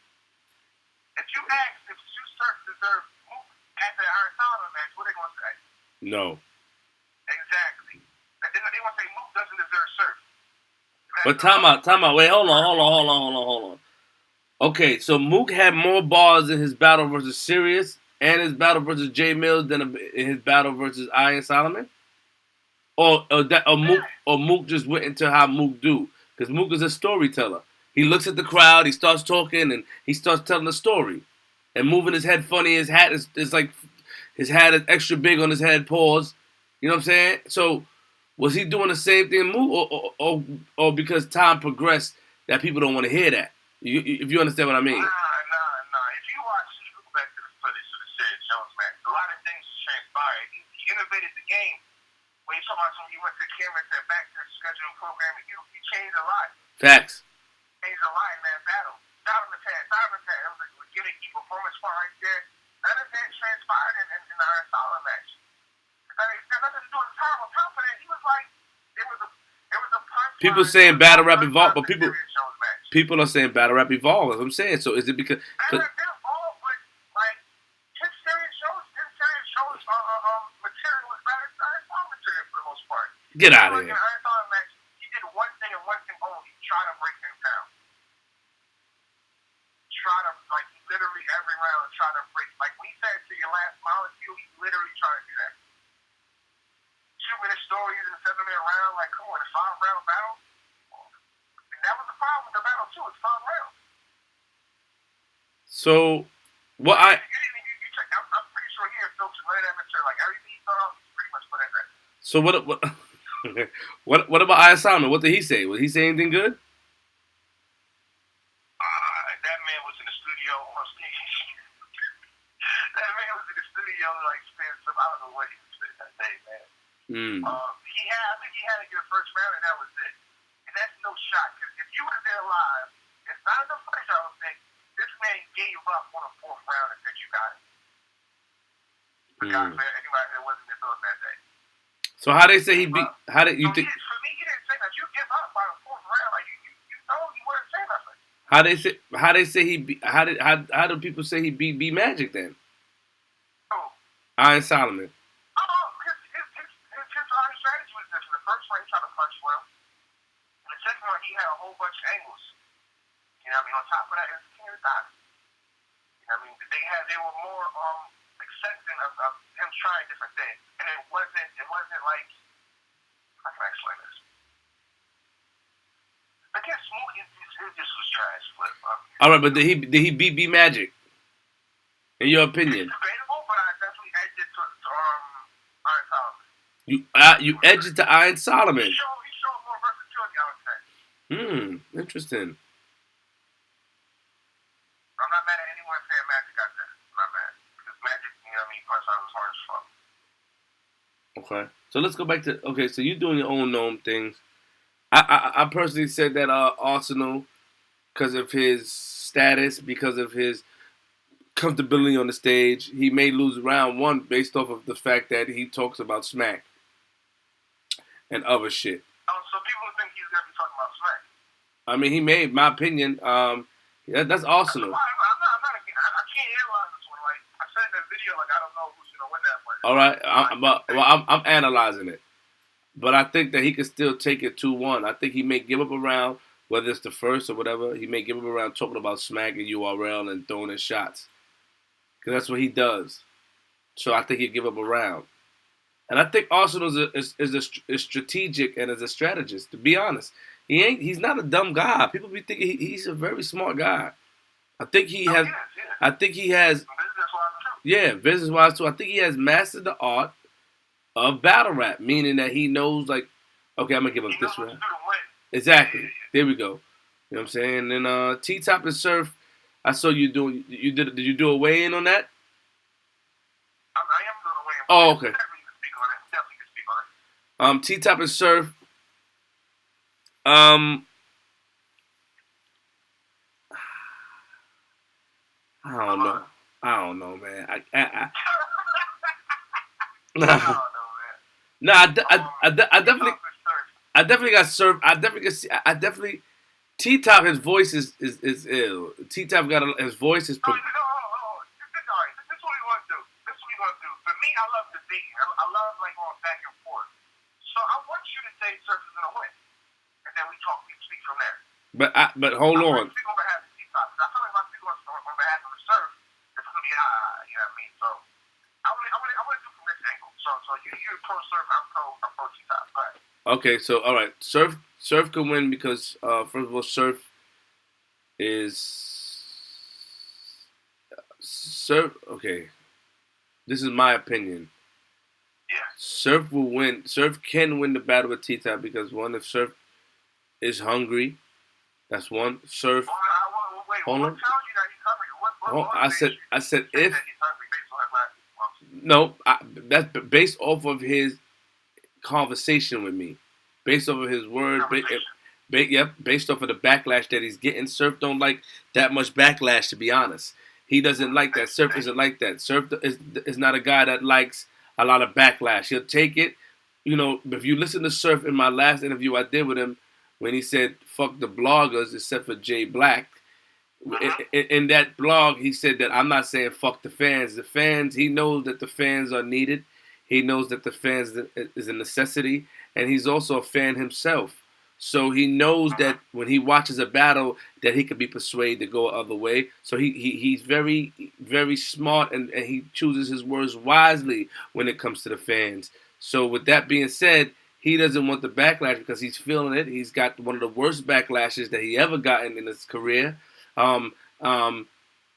If you ask if Surf deserves Mook after the Iron Solomon match, what are they going to say? No. Exactly. They want to say Mook doesn't deserve Surf. But time out. Wait, hold on. Okay, so Mook had more bars in his battle versus Sirius and his battle versus Jay Mills than in his battle versus Iron Solomon? Or Mook just went into how Mook do. Because Mook is a storyteller. He looks at the crowd, he starts talking, and he starts telling a story. And moving his head funny, his hat is like, his hat is extra big on his head, pause. You know what I'm saying? So, was he doing the same thing in Mook? Or because time progressed, that people don't want to hear that? If you understand what I mean. Nah. If you watch, you go back to the footage of the Serious Jones match. A lot of things transpired. He innovated the game. When you talk about when he went to the camera and said back to the scheduled programming, he changed a lot. Facts. Changed a lot in that battle. Solomon Pad. It was a gimmicky performance part right there. None of that transpired in the Iron Solomon match. It got nothing to do with the time. On top of that, he was like, it was a punch. People saying battle rap evolved, but people are saying battle rap evolved. That's what I'm saying. So is it because? Battle rap did evolve, but like his serious shows material was better than Iron Solomon material for the most part. Get out of here. In Iron Solomon match, he did one thing and one thing only. He tried to break him down. He literally every round try to break. Like when he said to your last molecule, he literally tried to do that. 2-minute stories in a 7-minute round. Like, come on, a 5-round battle. And that was the problem with the battle too. It's 5 rounds. So, what I'm pretty sure he had filtered none of that material. Like everything he thought of, he pretty much put in there. So what about Iron Solomon? What did he say? Would he say anything good? That man was in the studio on stage. That man was in the studio like spitting some. I don't know what he was spitting that day, man. I think he had a good first round, and that was it. And that's no shot, because if you were there live, it's not enough footage. I don't think this man gave up on a 4th round and said, "You got it." Because anybody that wasn't in the building that day. So how they say he beat? How did you think? For me, he didn't say that. You give up by the 4th round, like you know, you wouldn't say nothing. How they say he beat? How do people say he beat B Magic then? Oh. Iron Solomon. Strategy was different. The first one, he tried to punch well. And the second one, he had a whole bunch of angles. You know what I mean? On top of that, it's the king of the dot. You know what I mean? They were more accepting of him trying different things. And it wasn't like, how can I explain this? I guess Smooth, it just was trash. All right, but did he beat B Magic? In your opinion? It's debatable, but I definitely edged it to Iron Solomon. You edged it to Iron Solomon. He showed more versatility, I would say. Interesting. I'm not mad at anyone saying Magic got that. I'm not mad. Because Magic, you know what I mean, punch out was hard as fuck. Okay. So let's go back to, so you're doing your own Nome things. I personally said that Arsenal, because of his status, because of his comfortability on the stage, he may lose round 1 based off of the fact that he talks about smack and other shit. Oh, so people think he's gonna be talking about smack. I mean, he may, in my opinion, that's Arsenal. I can't analyze this one. Like I said in the video, like I don't know who's gonna win that one. All right, I'm analyzing it, but I think that he can still take it 2-1. I think he may give up a round, whether it's the first or whatever. He may give up a round talking about smack and URL and throwing in shots, because that's what he does. So I think he'd give up a round. And I think Arsenal is strategic and is a strategist. To be honest, he's not a dumb guy. People be thinking he's a very smart guy. I think he has. I think he has. Yeah, business wise too. I think he has mastered the art of battle rap, meaning that he knows, like, okay, I'm gonna give up this round. Exactly. There we go. You know what I'm saying? And T-Top and Surf, I saw you doing. Did you do a weigh-in on that? I am doing a weigh-in. Oh, okay. Definitely can speak on it. T-Top and Surf. I don't know, man. I definitely got Surf. T-Top, his voice is ill. T-Top got his voice is. All right, this is what we want to do. For me, I love debating. I love like going back and forth. So I want you to say Surf is gonna win, and then we speak from there. But hold on. I speak on behalf of T-Top. I feel like if I speak on behalf of the Surf, it's gonna be you know what I mean? So I want to do from this angle. So you're pro Surf, I'm pro T-Top. Go ahead. Okay, so all right, Surf can win because first of all, Surf. Okay, this is my opinion. Yeah. Surf will win. Surf can win the battle with T-Top because one, if Surf is hungry, that's one. Surf. Well, Hold What on. tells you that he's hungry? What I said if that he's hungry based on his last few months? no, that's based off of his conversation with me, based off of his word, based off of the backlash that he's getting. Surf don't like that much backlash, to be honest. He doesn't like that. Surf isn't like that. Surf is not a guy that likes a lot of backlash. He'll take it. You know, if you listen to Surf in my last interview I did with him, when he said "fuck the bloggers" except for Jayblac, in that blog, he said that I'm not saying fuck the fans. The fans, he knows that the fans are needed. He knows that the fans is a necessity, and he's also a fan himself. So he knows that when he watches a battle, that he could be persuaded to go other way. So he's very very smart, and he chooses his words wisely when it comes to the fans. So with that being said, he doesn't want the backlash because he's feeling it. He's got one of the worst backlashes that he ever gotten in his career. Um, um,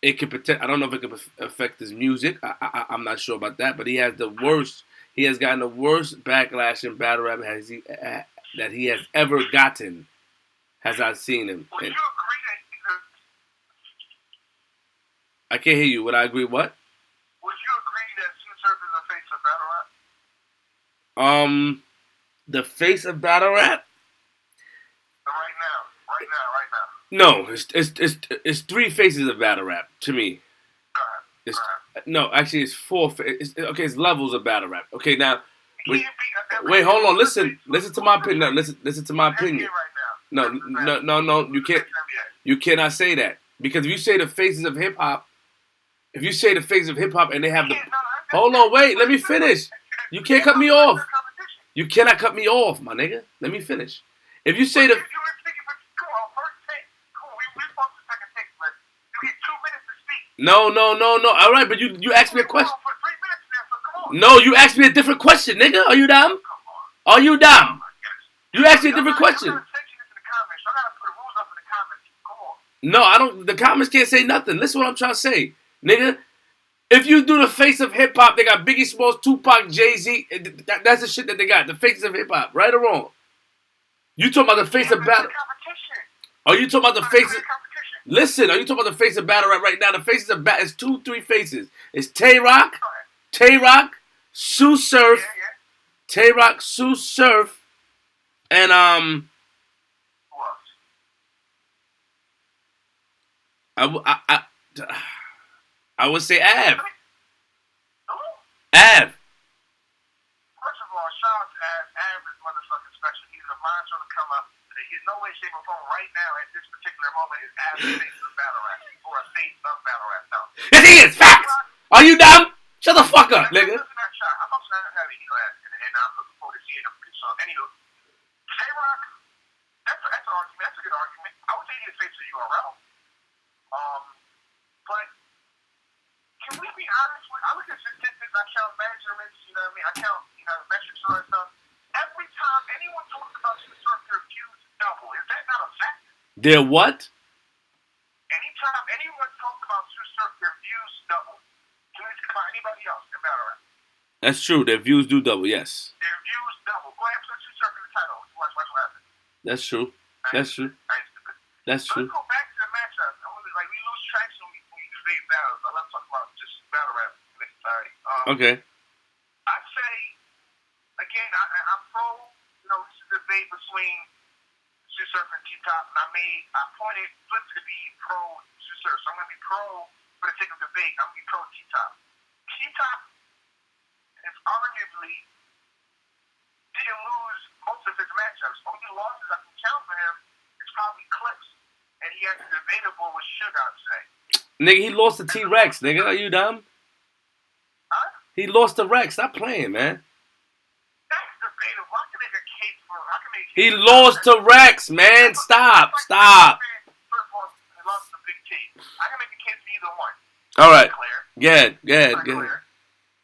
it could I don't know if it could affect his music. I'm not sure about that, but he has the worst. He has gotten the worst backlash in battle rap that he has ever gotten. As I've seen him. Would you agree that I can't hear you. Would I agree? What? Would you agree that Sue Surf is the face of battle rap? The face of battle rap. Right now. No, it's three faces of battle rap to me. It's no, actually, it's four. It's levels of battle rap. Okay, now, wait, hold on. Listen to my opinion. No, listen to my opinion. No, you cannot say that because if you say the faces of hip hop, and they have the, hold on, wait, let me finish. You can't cut me off. You cannot cut me off, my nigga. Let me finish. If you say the No. All right, but you asked me a question. No, you asked me a different question, nigga. Are you dumb? Are you dumb? You asked me a different question. No, I don't. The comments can't say nothing. Listen to what I'm trying to say, nigga. If you do the face of hip hop, they got Biggie Smalls, Tupac, Jay-Z. That's the shit that they got. The face of hip hop, right or wrong? You talking about the face of battle? Are you talking about the face of? Listen, are you talking about the face of battle right now? The faces of battle is 2-3 faces. It's Tay-Rock, Sue Surf, Tay-Rock, Sue Surf, and I would say Av. Av. First of all, shout out to Av. Av is motherfucking special. He's a monster to come up. He's no way, shape, or form right now at this particular moment is Av the face of battle rap or a face of battle rap. No. Yes, he is. Facts. Are you dumb? Shut the fuck up, nigga. I'm also not having ego ass, and I'm looking forward to seeing him pretty soon. Anywho, Tay-Rock, that's an argument. That's a good argument. I would say he's face of URL. But can we be honest? I look at statistics, I count measurements, you know what I mean? I count, metrics and all that stuff. Every time anyone talks about Sue Surf, their views double. Is that not a fact? Their what? Anytime anyone talks about Sue Surf, their views double. Can we talk about anybody else in battle rap? That's true. Their views do double, yes. Their views double. Go ahead and put Sue Surf in the title. Watch what happens. That's true. That's true. That's true. Let's go back to the matchup. We lose traction when we debate battles. I love talking about just battle rap in this society. Okay. I'd say, again, I'm pro, this is a debate between Sue Surf and T-Top, and I pointed Flip to be pro Sue Surf. So I'm going to be pro, for the sake of debate, I'm going to be pro T-Top. T-Top is arguably didn't lose most of his matchups. Only losses I can count for him is probably clips. And he has a debatable with Suge, I'd say. Nigga, he lost to T-Rex, nigga. Are you dumb? Huh? He lost to Rex. Stop playing, man. That's debatable. I can make a case for him. He lost to Rex, man. Stop. First of all, he lost to Big T. I can make a case for either one. All right. Good.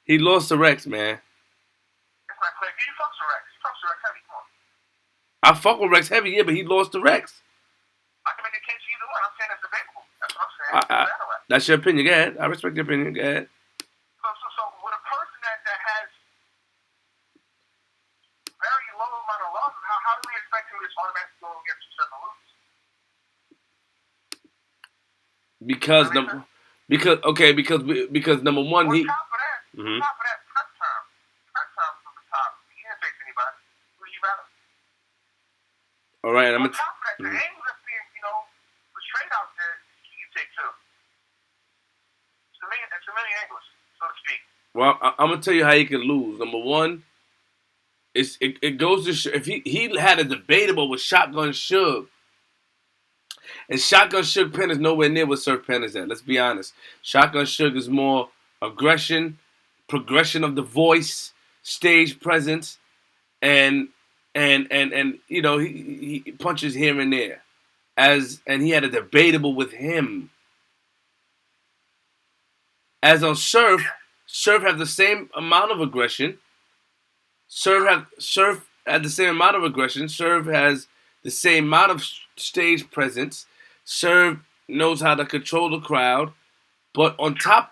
He lost to Rex, man. It's not clear. You fucks with Rex. You fucks with Rex heavy. Come on. I fuck with Rex heavy, yeah, but he lost to Rex. I can make a case for either one. I'm saying it's debatable. That's what I'm saying. That's your opinion. Go ahead. I respect your opinion. Go ahead. So with a person that has very low amount of losses, how do we expect him to automatically go against certain losers? because number because number one he. On top of that, prep time. Prep time from the top. You can't face anybody. Who you battle? All right, on top of that, the angle that's being, portrayed out there, you can take too. It's a million angles, so to speak. Well, I'm gonna tell you how he can lose. Number one, it goes to show, if he had a debatable with Shotgun Suge, and Shotgun Suge Pen is nowhere near what Surf Pen is at. Let's be honest. Shotgun Suge is more aggression, progression of the voice, stage presence, and he punches here and there. And he had a debatable with him. As on Surf have the same amount of aggression. Surf had the same amount of aggression. Surf has the same amount of stage presence. Surf knows how to control the crowd. But on top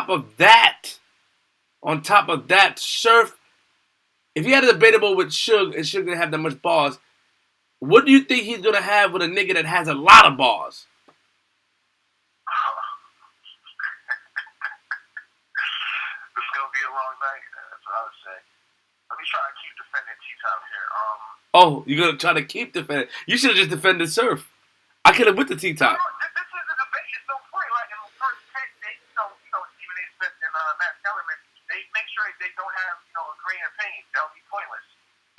of that, Surf, if he had a debatable with Suge and Suge didn't have that much bars, what do you think he's gonna have with a nigga that has a lot of bars? It's gonna be a long night. That's what I would say. Let me try to keep defending T-Top here. Oh, you're gonna try to keep defending? You should have just defended Surf. I could have with the T-Top. This is a debate. It's no point. Like in the first take, Stephen A. Smith and Matt Kellerman, they make sure they don't have agreeing opinions. That would be pointless.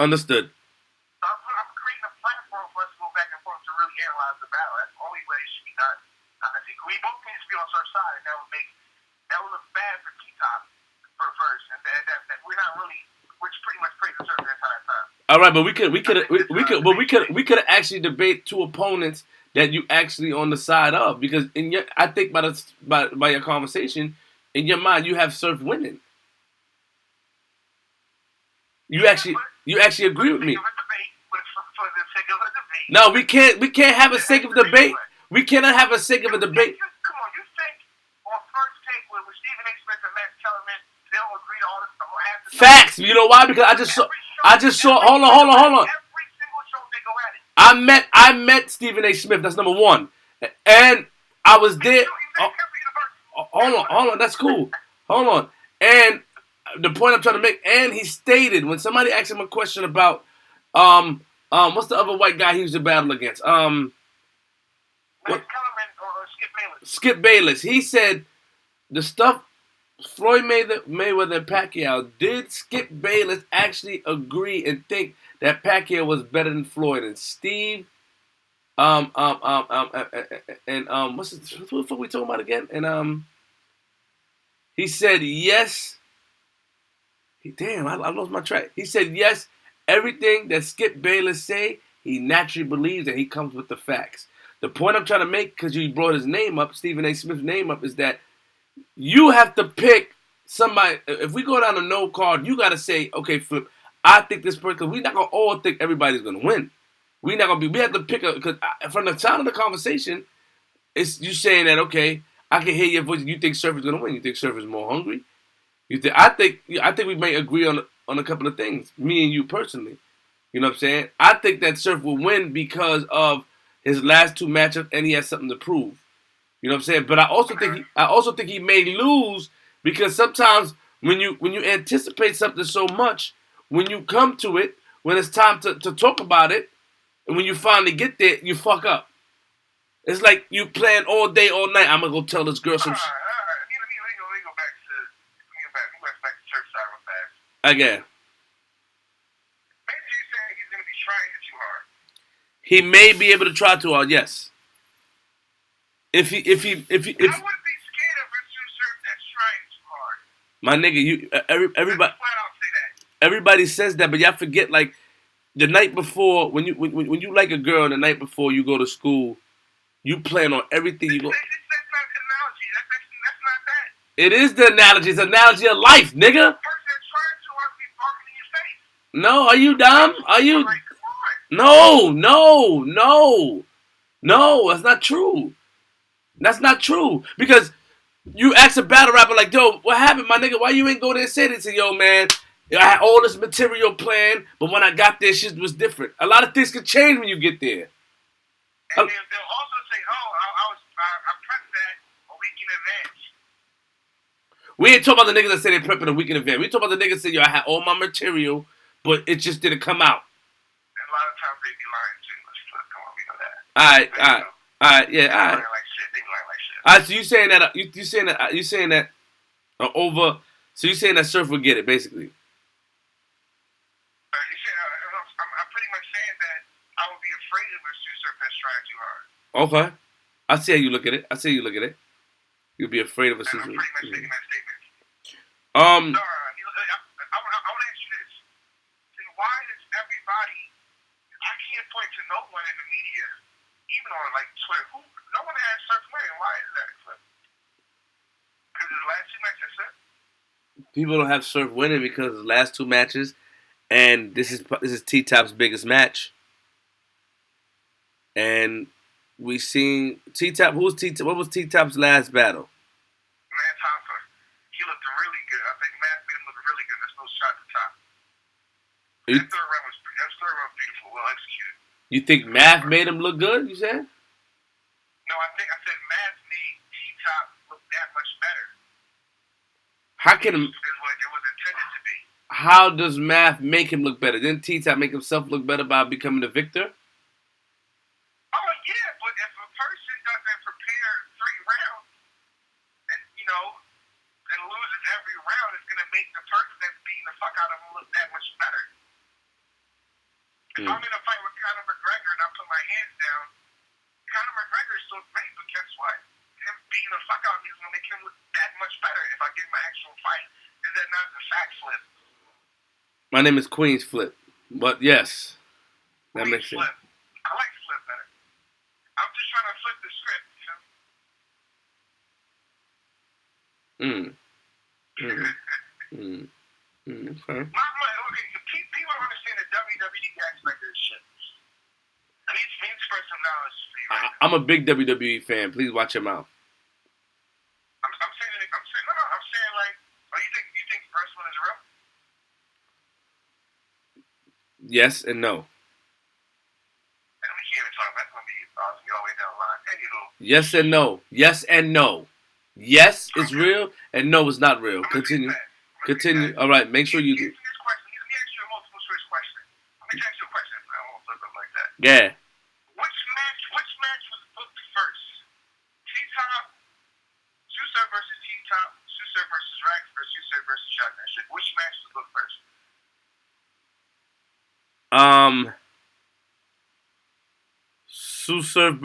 Understood. So I'm creating a platform for us to go back and forth to really analyze the battle. That's the only way it should be done. We both need to be on Surf's side, and that would look bad for T-Top first, and that we're not really. Which pretty much praising Surf the entire time. All right, but we could actually debate two opponents that you actually on the side of, because I think by your conversation, in your mind you have Surf winning. You actually agree with me. No, we can't have a sake of debate. We cannot have a sake of a debate. Come on, you think on first take with Stephen A. Smith and Matt Kellerman, they'll agree to all this? Facts. You know why? Because I just saw. Hold on. Every single show they go at it. I met Stephen A. Smith. That's number one, and I was there. Hold on. That's cool. Hold on. And the point I'm trying to make, and he stated when somebody asked him a question about what's the other white guy he used to battle against? Skip Bayless. He said the stuff Floyd Mayweather and Pacquiao, did Skip Bayless actually agree and think that Pacquiao was better than Floyd? And Steve, what's what the fuck we talking about again? And he said yes. Damn, I lost my track. He said yes. Everything that Skip Bayless say, he naturally believes, and he comes with the facts. The point I'm trying to make, because you brought his name up, Stephen A. Smith's name up, is that you have to pick somebody. If we go down a no card, you got to say, okay, Flip, I think this person, because we're not going to all think everybody's going to win. We have to pick because from the sound of the conversation, it's you saying that, okay, I can hear your voice. You think Surf is going to win. You think Surf is more hungry. I think we may agree on a couple of things, me and you personally. You know what I'm saying? I think that Surf will win because of his last two matchups, and he has something to prove. You know what I'm saying? But I also think he may lose because sometimes when you anticipate something so much, when you come to it, when it's time to talk about it, and when you finally get there, you fuck up. It's like you plan all day, all night. I'm gonna go tell this girl some shit. Let me go back to Surf's side real fast. Again. Basically, you saying he's gonna be trying too hard. He may be able to try too hard. Yes. If he I wouldn't be scared of Surf that's trying too hard. My nigga, everybody says that, but y'all forget, like, the night before, when you like a girl and the night before you go to school, you plan on everything you go. That's not an analogy. That's not that. It is the analogy. It's an analogy of life, nigga. The person that's trying too hard to be barking in your face. No, are you dumb? Are you? Like, come on. No, that's not true. That's not true. Because you ask a battle rapper like, yo, what happened, my nigga? Why you ain't go there and say this? And yo, man, I had all this material planned, but when I got there, shit was different. A lot of things can change when you get there. And they'll also say, oh, I prepped that, We ain't talking about the niggas that say they prepping a week in advance. We talking about the niggas that say, yo, I had all my material, but it just didn't come out. And a lot of times they be lying too. Let's come on, we know that. Alright, yeah, alright. They be lying like shit. They be lying like shit. Alright, so you saying that over? So you saying that Surf would get it basically? I'm pretty much saying that I would be afraid of a Surf that's trying too hard. Okay, I see how you look at it. You'd be afraid of a Surf. I'm pretty much making that statement. I want to ask you this. Then why does everybody? I can't point to no one in the media, even on like Twitter. No one has Surf winning. Why is that? Because his last two matches, that's it. People don't have Surf winning because the last two matches, and this is T-Top's biggest match. And we seen T-Top. What was T-Top's last battle? Matt Hoffa. He looked really good. I think Matt made him look really good. There's no shot to top. That third round was beautiful, well executed. You think Math made him look good? You said? No, I said Math made T-Top look that much better. How can it was intended to be? How does Math make him look better? Didn't T-Top make himself look better by becoming the victor? Oh yeah, but if a person doesn't prepare 3 rounds and loses every round, it's gonna make the person that's beating the fuck out of him look that much better. If I'm in a fight with Conor McGregor and I put my hands down, Conor McGregor is still great, but guess what? Him beating the fuck out of me is gonna make him look that much better if I get my actual fight. Is that not the fact flip? My name is Queenzflip, but yes, that makes sense. I like Flip better. I'm just trying to flip the script, you know? Okay. People don't understand the WWE aspect of this shit. I need to express some knowledge for you right now. I'm a big WWE fan. Please watch your mouth. I'm saying like, you think wrestling is real? Yes and no. And we can't even talk about. That's gonna be awesome. All the way down the line. Anywho. Yes and no. Yes and no. Yes, it's real, and no, it's not real. Continue. All right, make sure you do. Let me ask you a multiple choice question. Let me ask you a question. I won't flip it like that. Yeah. Which match was booked first? T-Top, Susur versus T-Top, Susur versus Rex, or Susur versus Shotgun Shit? Which match was booked first? Susur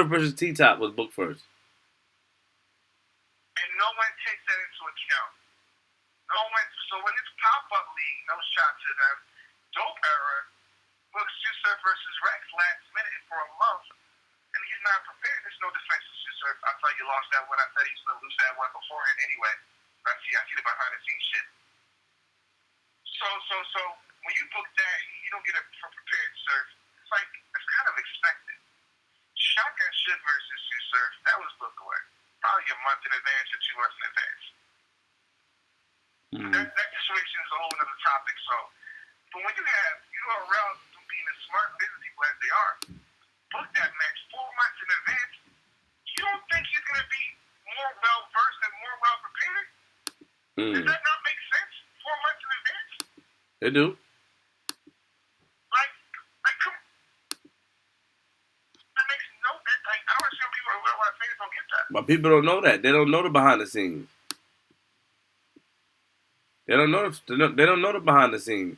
versus T-Top was booked first. And no one takes that into account. So when it's pop-up league, no shot to them. Dope Era books Susur versus Rex last minute for a month, and he's not prepared. There's no defense to Susur. I thought you lost that one. I thought he was going to lose that one beforehand anyway. I see the behind-the-scenes shit. So when you book that, you don't get a prepared surf. It's kind of expected. Shotgun Shit versus Susur, that was booked away. Probably a month in advance or 2 months in advance. That situation is a whole other topic. So, but when you have URL being as smart business people as they are, book that match 4 months in advance, you don't think he's going to be more well versed and more well prepared? Does that not make sense? 4 months in advance? They do. Come. That makes no sense. I don't understand people why fans don't get that. But people don't know that. They don't know the behind the scenes. They don't know the behind the scenes.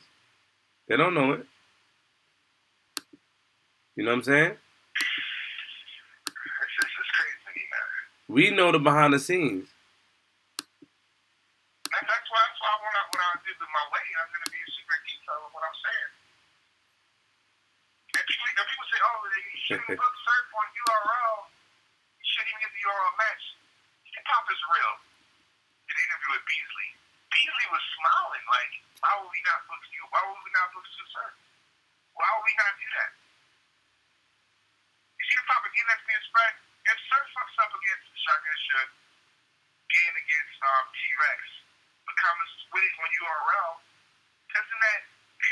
They don't know it. You know what I'm saying? It's crazy to me, man. We know the behind the scenes. That's why when I do my wedding, I'm going to be super detailed with what I'm saying. And people say, oh, you shouldn't book surf on URL. You shouldn't even get the URL match. Hip-hop is real. In an interview with Beasley. Beasley was smiling like, why would we not book you? Why would we not book Surf? Why would we not do that? You see the propaganda that's being spread? If Surf fucks up against Shotgun Shit, game against T-Rex, becomes winning on URL, doesn't that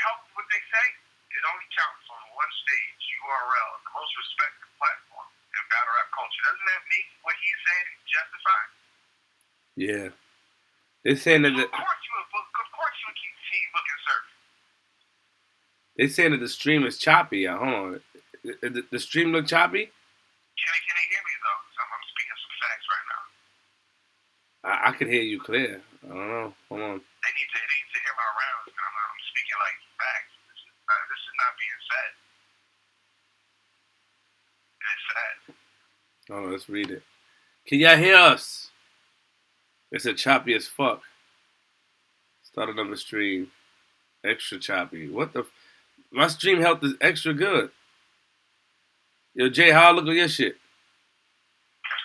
help what they say? It only counts on one stage, URL, the most respected platform in battle rap culture. Doesn't that make what he's saying justify? Yeah. They're saying that Of course you would keep looking surfing. they saying that the stream is choppy. Hold on. The stream look choppy? Can they hear me though? I'm speaking some facts right now. I could hear you clear. I don't know. Hold on. They need to hear my rounds. I'm speaking like facts. This is not being said. It's sad. Hold on, let's read it. Can y'all hear us? It's a choppy as fuck. Start another stream. Extra choppy. What the? My stream health is extra good. Yo, Jay, how I look on your shit?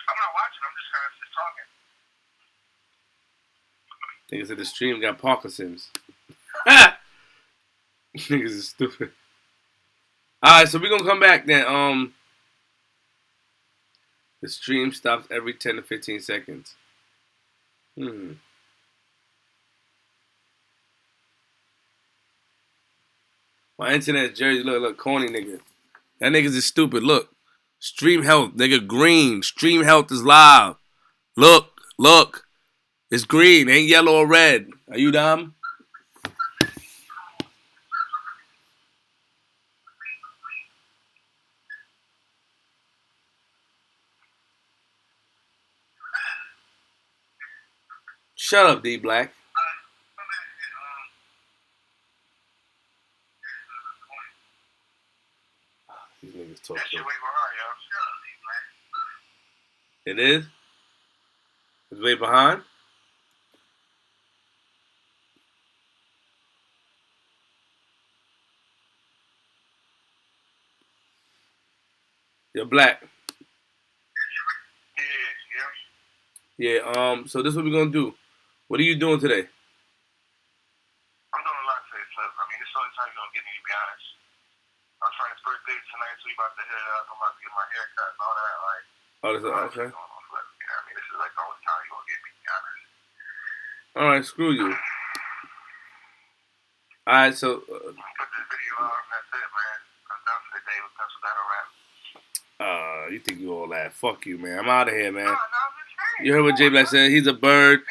I'm not watching. I'm just kind of just talking. Niggas said the stream got Parkinson's. Niggas is stupid. Alright, so we're gonna come back then. The stream stops every 10 to 15 seconds. My internet jersey look corny, nigga. That niggas is stupid. Look. Stream health, nigga, green. Stream health is live. Look. It's green, ain't yellow or red. Are you dumb? Shut up, Jayblac. These niggas talk. That shit way behind, yo. Shut up, D-Black. It is? It's way behind? You're black. Yeah. So this is what we're gonna do. What are you doing today? I'm doing a lot today, Flip. I mean, it's the only time you're gonna get me, to be honest. My friend's birthday tonight, so we about to hit it up. I'm about to get my hair cut and all that. Like, oh, this is okay. You know what I mean? This is like the only time you're gonna get me, to be honest. All right, screw you. All right, so put this video out and that's it, man. I'm done for the day. That's that a wrap. You think you all that? Fuck you, man. I'm out of here, man. No, you heard what Jayblac said? He's a bird.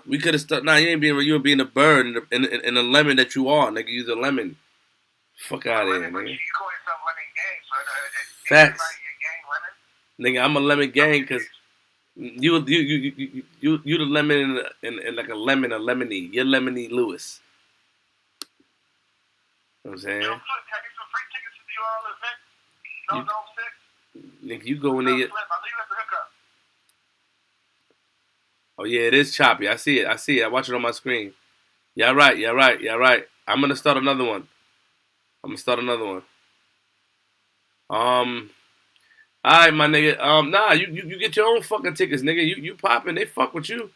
We could have stuck. Nah, you ain't being. You were being a bird in a lemon that you are, nigga. You's a lemon. Fuck out of here, nigga. You call yourself lemon gang, so facts. Gang, nigga, I'm a lemon gang because you the lemon in like a lemony. You're lemony Lewis. You know what I'm saying? Yo, can I get some free tickets to the URL event? No, sick. Nigga, you go in there. I know you have the hookup. Oh yeah, it is choppy. I see it. I watch it on my screen. Yeah, right. I'm gonna start another one. Alright, my nigga. Nah, you get your own fucking tickets, nigga. You popping, they fuck with you. Nah, they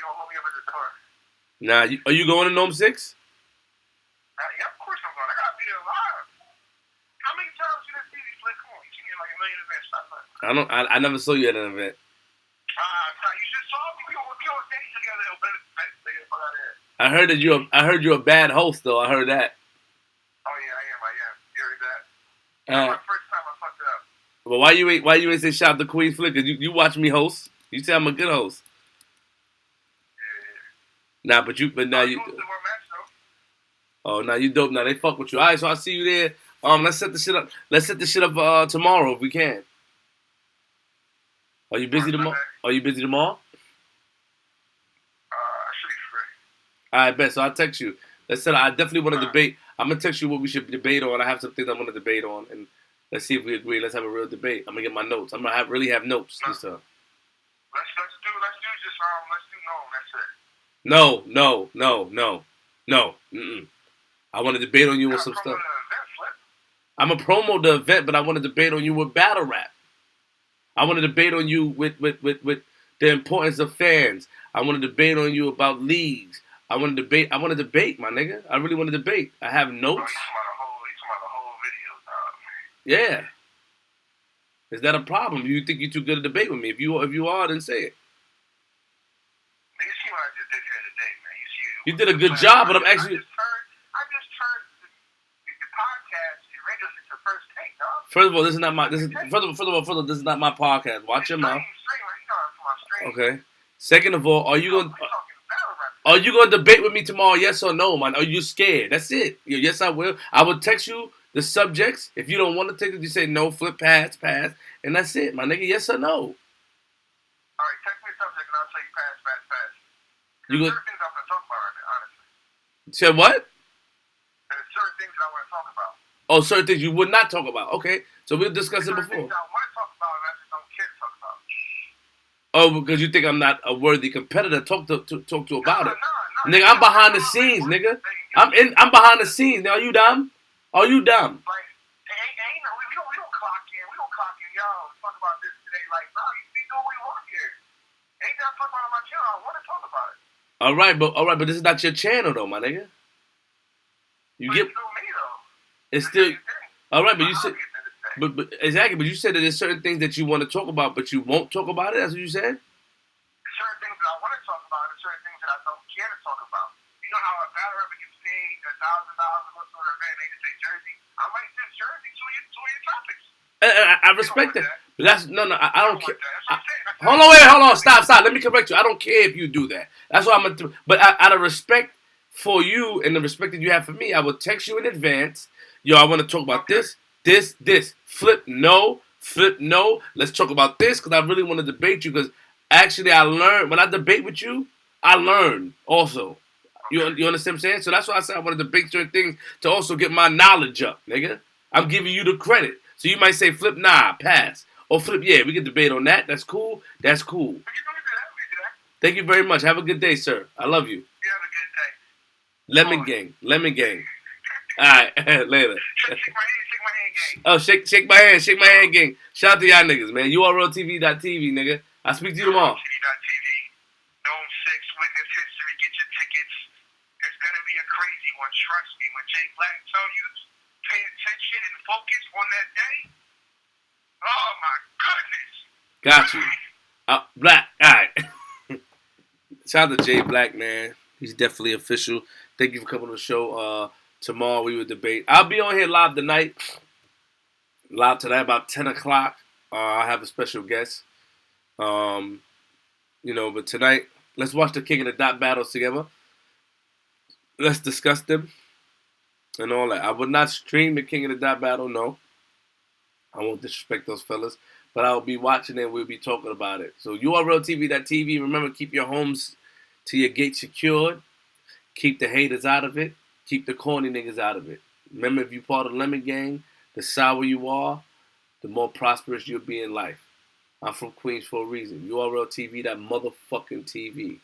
gonna hold me up at the door. Nah, are you going to Nome 6? Yeah, of course I'm going. I gotta be there live. How many times you done see these Flip? Come on, you see me like a million events. Stop that. I never saw you at an event. You just saw me. We on stage together. I heard you're a bad host though. I heard that. Oh yeah, I am. You heard that? That's my first time I fucked it up. But why you ain't say shout out to Queenzflip? Cause you watch me host. You say I'm a good host. Yeah. But now you. Oh, now you dope. Now they fuck with you. All right, so I see you there. Let's set the shit up. Tomorrow if we can. Are you busy tomorrow? I should be free. Alright, bet. So I'll text you. I definitely want to debate. I'm gonna text you what we should debate on. I have some things I want to debate on, and let's see if we agree. Let's have a real debate. I'm gonna get my notes. I'm gonna really have notes this time. Let's do No. I want to debate on you with some stuff. I'm gonna promo the event, but I want to debate on you with battle rap. I want to debate on you with the importance of fans. I want to debate on you about leagues. I want to debate, my nigga. I really want to debate. I have notes. You talking about the whole video, Yeah. Is that a problem? You think you're too good to debate with me? If you are, then say it. You see what I just did here today, man. You did a good job, but I'm actually. I just turned the podcast, the radio to first take, dog. First of all, this is not my. This is not my podcast. Watch your mouth. Okay. Second of all, are you gonna debate with me tomorrow? Yes or no, man? Are you scared? That's it. Yes, I will. I will text you the subjects. If you don't want to take it, you say no, flip, pass, and that's it, my nigga. Yes or no? All right, text me the subject and I'll tell you pass. You There's certain things I want to talk about right now, honestly. Said what? There's certain things that I want to talk about. Oh, certain things you would not talk about. Okay, so we'll discuss it before. Things I want to talk about and I just don't care to talk about. Oh, because you think I'm not a worthy competitor to talk to about it. No. Nigga, I'm behind the scenes, nigga. I'm behind the scenes. Now, are you dumb? Are you dumb? Like, we don't clock in. We don't clock in. Yo, talk about this today. Like, no, we do what we want here. Ain't that talk about on my channel? I want to talk about it. All right, but this is not your channel though, my nigga. You get. It's still me though. It's still. All right, but you said. But exactly, but you said that there's certain things that you want to talk about, but you won't talk about it. That's what you said. There's certain things that I want to talk about, and certain things that I don't care to talk about. You know how a battle rapper gets paid $1,000 to go to an event and they just say Jersey. I might say Jersey to your topics. I respect that. But that's no. I don't care. Hold on. Stop. Let me correct you. I don't care if you do that. That's what I'm gonna do. But out of respect for you and the respect that you have for me, I will text you in advance. Yo, I want to talk about this. Flip no. Let's talk about this because I really want to debate you because actually I learned when I debate with you, I learn also. You understand what I'm saying? So that's why I said I want to debate certain things to also get my knowledge up, nigga. I'm giving you the credit. So you might say flip nah, pass. Or flip yeah, we can debate on that. That's cool. We can do that. Thank you very much. Have a good day, sir. I love you. You have a good day. Lemon gang. Alright, later. Shake my hand, gang. Oh, shake my hand, gang. Shout out to y'all niggas, man. URLTV.tv, nigga. I'll speak to you tomorrow. URLTV.tv. Nome 6, Witness History. Get your tickets. It's gonna be a crazy one. Trust me. When Jayblac tell you, pay attention and focus on that day. Oh my goodness. Got you. Black. Alright. Shout out to Jayblac, man. He's definitely official. Thank you for coming on the show. Tomorrow we will debate. I'll be on here live tonight. Live tonight about 10 o'clock. I have a special guest. But tonight, let's watch the King of the Dot battles together. Let's discuss them and all that. I would not stream the King of the Dot battle, no. I won't disrespect those fellas. But I'll be watching it and we'll be talking about it. So URLTV.tv. Remember, keep your homes to your gate secured. Keep the haters out of it. Keep the corny niggas out of it. Remember, if you're part of the Lemon Gang, the sourer you are, the more prosperous you'll be in life. I'm from Queens for a reason. URLTV, that motherfucking TV.